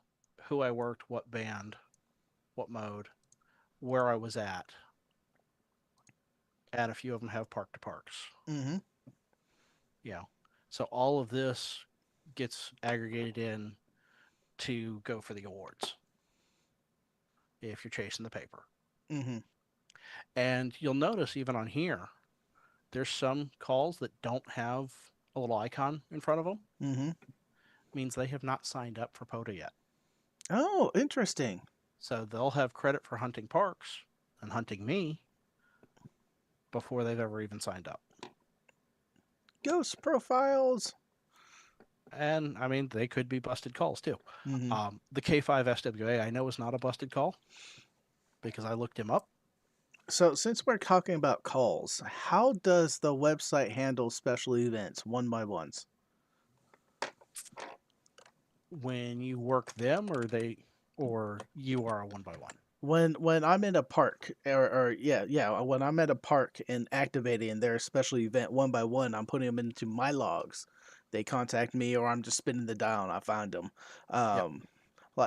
Speaker 2: who I worked, what band, what mode, where I was at, and a few of them have park to parks.
Speaker 1: Mm-hmm.
Speaker 2: You know, so all of this gets aggregated in to go for the awards if you're chasing the paper.
Speaker 1: Mm-hmm.
Speaker 2: And you'll notice even on here, there's some calls that don't have a little icon in front of them.
Speaker 1: Mm-hmm.
Speaker 2: Means they have not signed up for POTA yet.
Speaker 1: Oh, interesting.
Speaker 2: So they'll have credit for hunting parks and hunting me, before they've ever even signed up.
Speaker 1: Ghost profiles.
Speaker 2: And I mean, they could be busted calls too.
Speaker 1: Hmm.
Speaker 2: The K5 SWA I know is not a busted call because I looked him up.
Speaker 1: So, since we're talking about calls, how does the website handle special events one by ones?
Speaker 2: When you work them, or you are a one by one.
Speaker 1: When I'm in a park, or yeah, when I'm at a park and activating their special event one by one, I'm putting them into my logs. They contact me, or I'm just spinning the dial and I find them.
Speaker 2: Yep.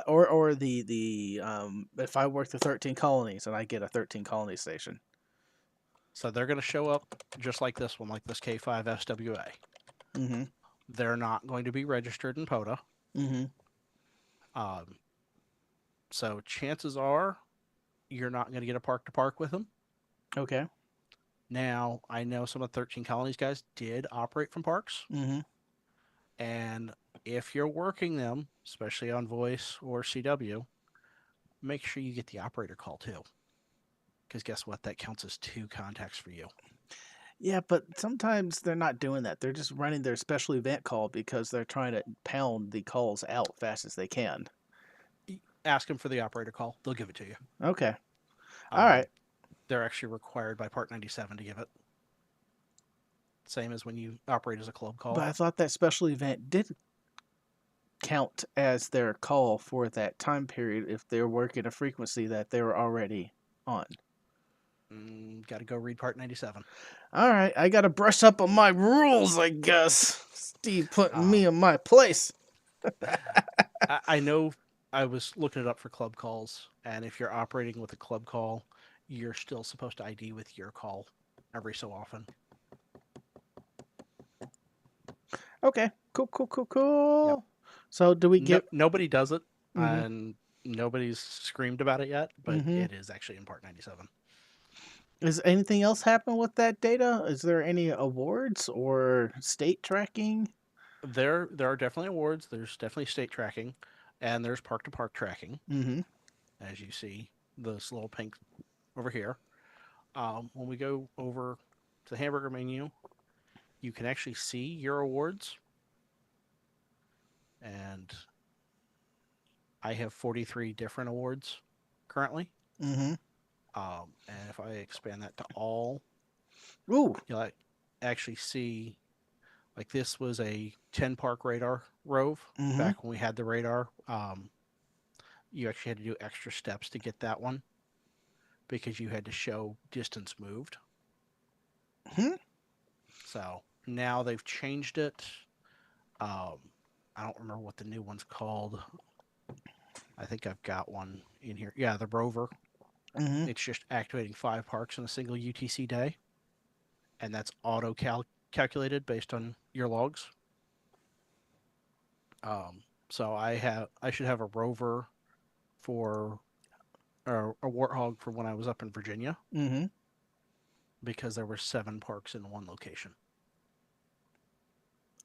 Speaker 1: Or if I work the 13 colonies and I get a 13 colony station.
Speaker 2: So they're going to show up just like this one, like this K5 SWA.
Speaker 1: Mm-hmm.
Speaker 2: They're not going to be registered in POTA.
Speaker 1: Mm-hmm.
Speaker 2: Um, so chances are you're not going to get a park to park with them.
Speaker 1: Okay.
Speaker 2: Now, I know some of the 13 Colonies guys did operate from parks.
Speaker 1: Mm-hmm.
Speaker 2: And if you're working them, especially on voice or CW, make sure you get the operator call too. Because guess what? That counts as 2 contacts for you.
Speaker 1: Yeah, but sometimes they're not doing that. They're just running their special event call because they're trying to pound the calls out fast as they can.
Speaker 2: Ask them for the operator call, they'll give it to you.
Speaker 1: Okay. All right.
Speaker 2: Um, they're actually required by Part 97 to give it. Same as when you operate as a club
Speaker 1: But
Speaker 2: call.
Speaker 1: I thought that special event did count as their call for that time period if they're working a frequency that they were already on.
Speaker 2: Got to go read Part 97.
Speaker 1: All right, I got to brush up on my rules, I guess. Steve putting me
Speaker 2: Um,
Speaker 1: in my place.
Speaker 2: I know I was looking it up for club calls, and if you're operating with a club call, you're still supposed to ID with your call every so often.
Speaker 1: Okay, cool, cool, cool,
Speaker 2: Yep.
Speaker 1: cool. So do we
Speaker 2: No,
Speaker 1: get?
Speaker 2: nobody does it,
Speaker 1: Mm-hmm.
Speaker 2: and nobody's screamed about it yet, but
Speaker 1: Mm-hmm.
Speaker 2: it is actually in Part 97.
Speaker 1: Is anything else happen with that data? Is there any awards or state tracking?
Speaker 2: There are definitely awards. There's definitely state tracking, and there's park to park tracking,
Speaker 1: Mm-hmm.
Speaker 2: as you see this little pink over here. When we go over to the hamburger menu, you can actually see your awards, and I have 43 different awards currently.
Speaker 1: Mm-hmm.
Speaker 2: And if I expand that to all,
Speaker 1: Ooh.
Speaker 2: you'll actually see like this was a 10 park radar rove
Speaker 1: Mm-hmm.
Speaker 2: back when we had the radar. You actually had to do extra steps to get that one because you had to show distance moved.
Speaker 1: Hmm.
Speaker 2: So now they've changed it. Um, I don't remember what the new one's called. I think I've got one in here. Yeah, the rover.
Speaker 1: Mm-hmm.
Speaker 2: It's just activating 5 parks in a single UTC day, and that's auto calculated based on your logs. So I should have a rover for or a warthog for when I was up in Virginia
Speaker 1: Mm-hmm.
Speaker 2: because there were 7 parks in one location.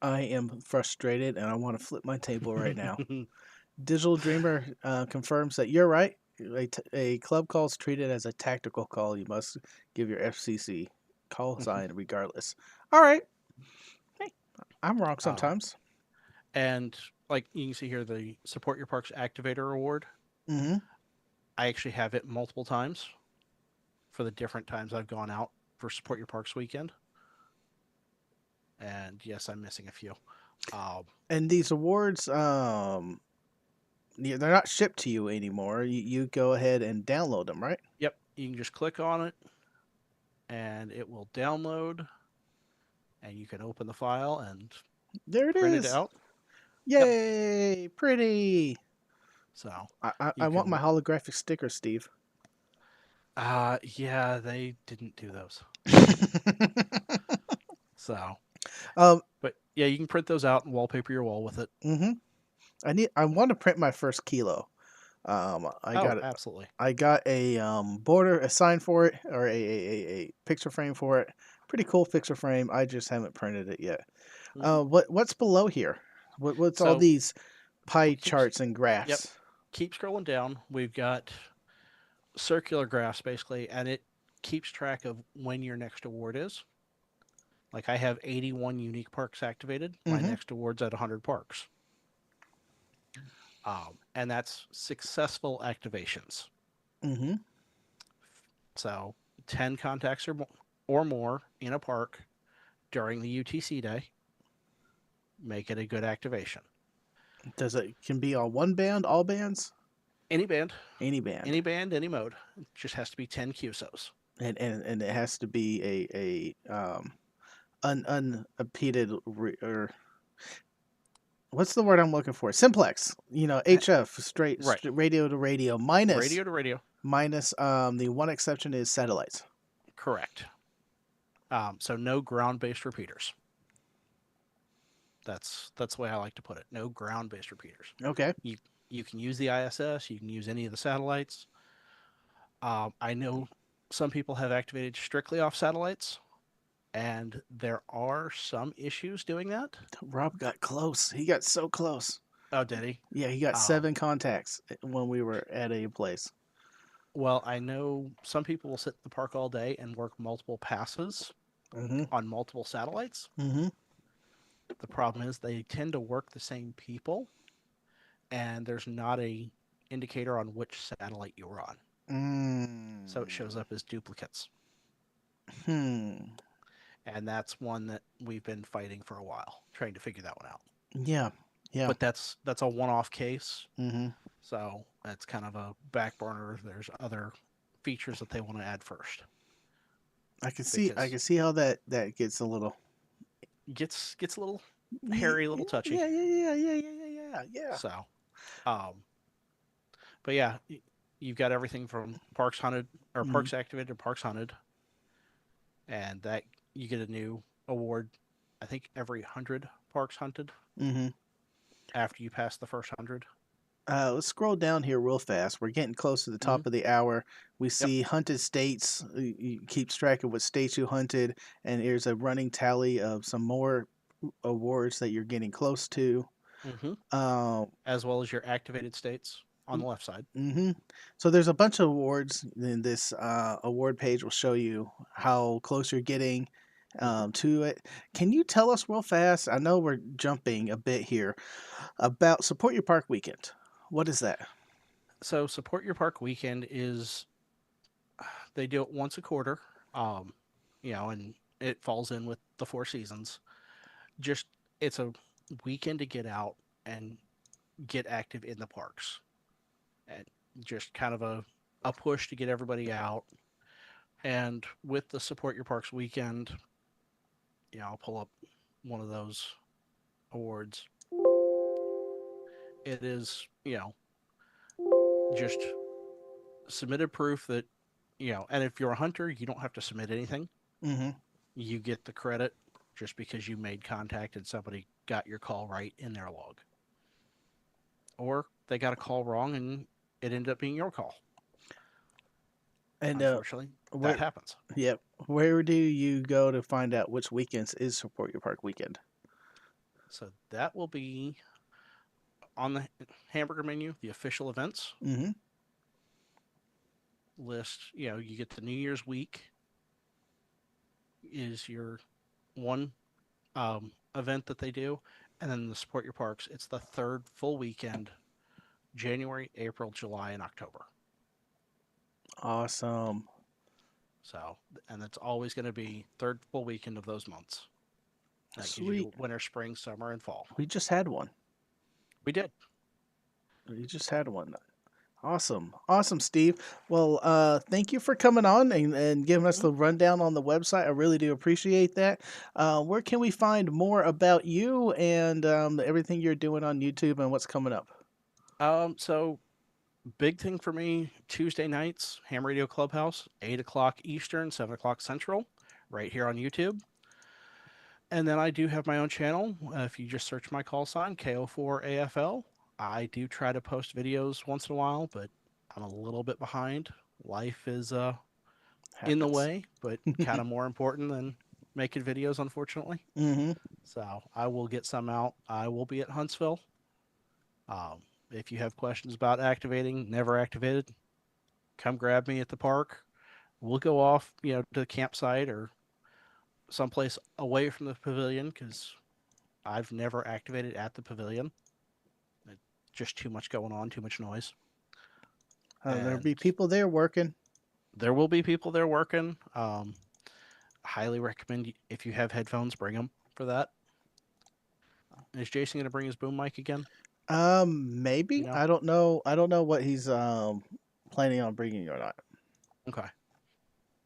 Speaker 1: I am frustrated and I want to flip my table right now. Digital Dreamer confirms that you're right. A club call is treated as a tactical call. You must give your FCC call sign regardless. All right. Hey, I'm wrong
Speaker 2: um,
Speaker 1: sometimes.
Speaker 2: and like you can see here, the Support Your Parks Activator Award.
Speaker 1: Mm-hmm.
Speaker 2: I actually have it multiple times for the different times I've gone out for Support Your Parks weekend. And yes, I'm missing a few. Um,
Speaker 1: And these awards, yeah, they're not shipped to you anymore. You go ahead and download them, right?
Speaker 2: yep, you can just click on it and it will download, and you can open the file and
Speaker 1: There it
Speaker 2: print it
Speaker 1: is.
Speaker 2: out. Yep.
Speaker 1: Yay! Pretty.
Speaker 2: So
Speaker 1: I
Speaker 2: you
Speaker 1: want
Speaker 2: can
Speaker 1: my holographic sticker, Steve.
Speaker 2: yeah, they didn't do those. So,
Speaker 1: um.
Speaker 2: but yeah, you can print those out and wallpaper your wall with it.
Speaker 1: Mm-hmm. I want to print my first kilo. I
Speaker 2: Oh,
Speaker 1: got it.
Speaker 2: absolutely.
Speaker 1: I got a border, a sign for it, or a picture frame for it. Pretty cool picture frame. I just haven't printed it yet.
Speaker 2: Hmm.
Speaker 1: What's below here? What's all
Speaker 2: So
Speaker 1: these pie
Speaker 2: keeps
Speaker 1: charts and
Speaker 2: yep,
Speaker 1: graphs?
Speaker 2: keep scrolling down. We've got circular graphs basically, and it keeps track of when your next award is. Like I have 81 unique parks activated. My
Speaker 1: Mm-hmm.
Speaker 2: next award's at 100 parks. And that's successful activations.
Speaker 1: Mm-hmm.
Speaker 2: So 10 contacts or more in a park during the UTC day make it a good activation.
Speaker 1: Does it can be on one band, all bands,
Speaker 2: Any band,
Speaker 1: any band,
Speaker 2: any band, any mode. It just has to be 10 QSOs.
Speaker 1: and it has to be a unimpeded or what's the word I'm looking for? Simplex. You know,
Speaker 2: Eh,
Speaker 1: HF
Speaker 2: Right.
Speaker 1: radio to radio
Speaker 2: Radio to radio.
Speaker 1: minus the one exception is satellites.
Speaker 2: Correct. So no ground based repeaters. That's the way I like to put it. No ground based repeaters.
Speaker 1: Okay.
Speaker 2: You you can use the ISS. You can use any of the satellites. I know some people have activated strictly off satellites, and there are some issues doing that.
Speaker 1: Rob got close. He got so close.
Speaker 2: Oh, did he?
Speaker 1: Yeah, he got
Speaker 2: Um,
Speaker 1: 7 contacts when we were at a place.
Speaker 2: well, I know some people will sit in the park all day and work multiple passes
Speaker 1: Mm-hmm.
Speaker 2: on multiple satellites.
Speaker 1: Mm-hmm.
Speaker 2: The problem is they tend to work the same people, and there's not a indicator on which satellite you're on, so it shows
Speaker 1: Mm.
Speaker 2: up as duplicates.
Speaker 1: Hmm.
Speaker 2: And that's one that we've been fighting for a while, trying to figure that one out.
Speaker 1: Yeah. Yeah.
Speaker 2: But that's a one-off case,
Speaker 1: Mm-hmm.
Speaker 2: so that's kind of a back burner. There's other features that they want to add first
Speaker 1: I can see. I
Speaker 2: because
Speaker 1: can see how that gets a little.
Speaker 2: gets a little
Speaker 1: Yeah.
Speaker 2: hairy, a little touchy.
Speaker 1: Yeah. Yeah. Yeah. Yeah. Yeah. Yeah. Yeah.
Speaker 2: So, um, but yeah, you've got everything from parks hunted or
Speaker 1: Mm-hmm.
Speaker 2: parks activated to parks hunted, and that you get a new award. I think every 100 parks hunted
Speaker 1: Mm-hmm.
Speaker 2: after you pass the first 100.
Speaker 1: Let's scroll down here real fast. We're getting close to the
Speaker 2: Mm-hmm.
Speaker 1: top of the hour. We
Speaker 2: Yep.
Speaker 1: see hunted states. You keeps track of what states you hunted, and there's a running tally of some more awards that you're getting close to.
Speaker 2: Mm-hmm.
Speaker 1: Uh,
Speaker 2: As well as your activated states on the left side.
Speaker 1: mm-hmm. So there's a bunch of awards. Then this award page will show you how close you're getting
Speaker 2: Mm-hmm.
Speaker 1: to it. Can you tell us real fast? I know we're jumping a bit here about Support Your Park Weekend. What is that?
Speaker 2: So support your park weekend is they do it once a quarter, um, and it falls in with the four seasons. Just it's a weekend to get out and get active in the parks, and just kind of a push to get everybody out. And with the support your parks weekend, I'll pull up one of those awards. It is just submitted proof that and if you're a hunter, you don't have to submit anything.
Speaker 1: Mm-hmm.
Speaker 2: You get the credit just because you made contact and somebody got your call right in their log. Or they got a call wrong and it ended up being your call.
Speaker 1: And
Speaker 2: Unfortunately, that
Speaker 1: where
Speaker 2: happens.
Speaker 1: Yep. Where do you go to find out which weekends is Support Your Park Weekend?
Speaker 2: So that will be on the hamburger menu, the official events
Speaker 1: Mm-hmm.
Speaker 2: list. You get the New Year's week is your one event that they do. And then the Support Your Parks, it's the third full weekend, January, April, July, and October.
Speaker 1: Awesome.
Speaker 2: So, and it's always going to be third full weekend of those months. That gives
Speaker 1: Sweet.
Speaker 2: you winter, spring, summer, and fall.
Speaker 1: We just had one.
Speaker 2: We did.
Speaker 1: We just had one. Awesome. Awesome, Steve. Well, thank you for coming on and giving us the rundown on the website. I really do appreciate that. Where can we find more about you and everything you're doing on YouTube and what's coming up?
Speaker 2: So big thing for me, Tuesday nights, Ham Radio Clubhouse, 8 o'clock Eastern, 7 o'clock Central, right here on YouTube. And then I do have my own channel. If you just search my call sign, KO4AFL, I do try to post videos once in a while, but I'm a little bit behind. Life is in the
Speaker 1: Happens.
Speaker 2: way, but kind of more important than making videos, unfortunately.
Speaker 1: Mm-hmm.
Speaker 2: So I will get some out. I will be at Huntsville. If you have questions about activating, never activated, come grab me at the park. we'll go off, to the campsite or someplace away from the pavilion because I've never activated at the pavilion. Just too much going on, too much noise.
Speaker 1: There'll
Speaker 2: And
Speaker 1: be people there working.
Speaker 2: there will be people there working. Highly recommend if you have headphones, bring them for that. Is Jason going to bring his boom mic again? You
Speaker 1: Maybe.
Speaker 2: know?
Speaker 1: I don't know. I don't know what he's planning on bringing or not.
Speaker 2: Okay.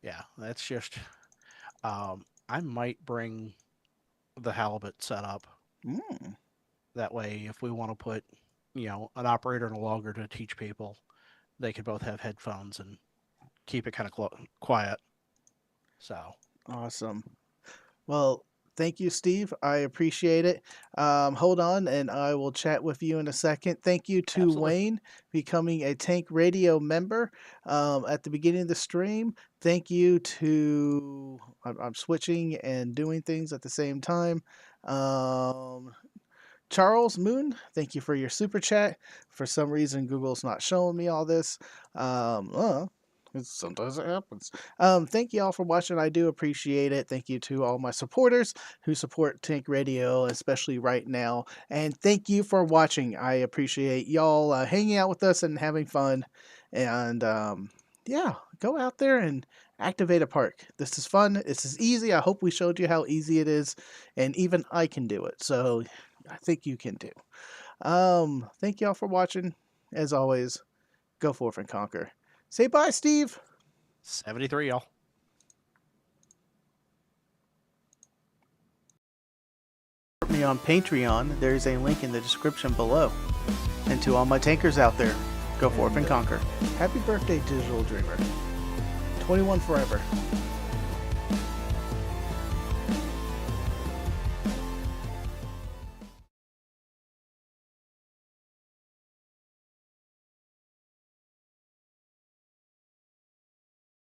Speaker 2: Yeah, that's just. I might bring the halibut setup.
Speaker 1: Mm,
Speaker 2: That way, if we want to put, an operator and a logger to teach people, they could both have headphones and keep it kind of quiet. So,
Speaker 1: awesome. Well, thank you, Steve. I appreciate it. Hold on, and I will chat with you in a second. Thank you to
Speaker 2: absolutely.
Speaker 1: Wayne becoming a Tank Radio member at the beginning of the stream. Thank you to I'm switching and doing things at the same time. Um, Charles Moon, thank you for your super chat. For some reason, Google's not showing me all this. Sometimes it happens. Thank you all for watching. I do appreciate it. Thank you to all my supporters who support Tank Radio, especially right now. And thank you for watching. I appreciate y'all hanging out with us and having fun. And yeah, go out there and activate a park. This is fun. This is easy. I hope we showed you how easy it is. And even I can do it. So I think you can do. Thank y'all for watching. As always, go forth and conquer. Say bye, Steve.
Speaker 2: 73, y'all.
Speaker 1: Me on Patreon. There's a link in the description below. And to all my tankers out there, go forth and conquer. Happy birthday, Digital Dreamer. 21 forever.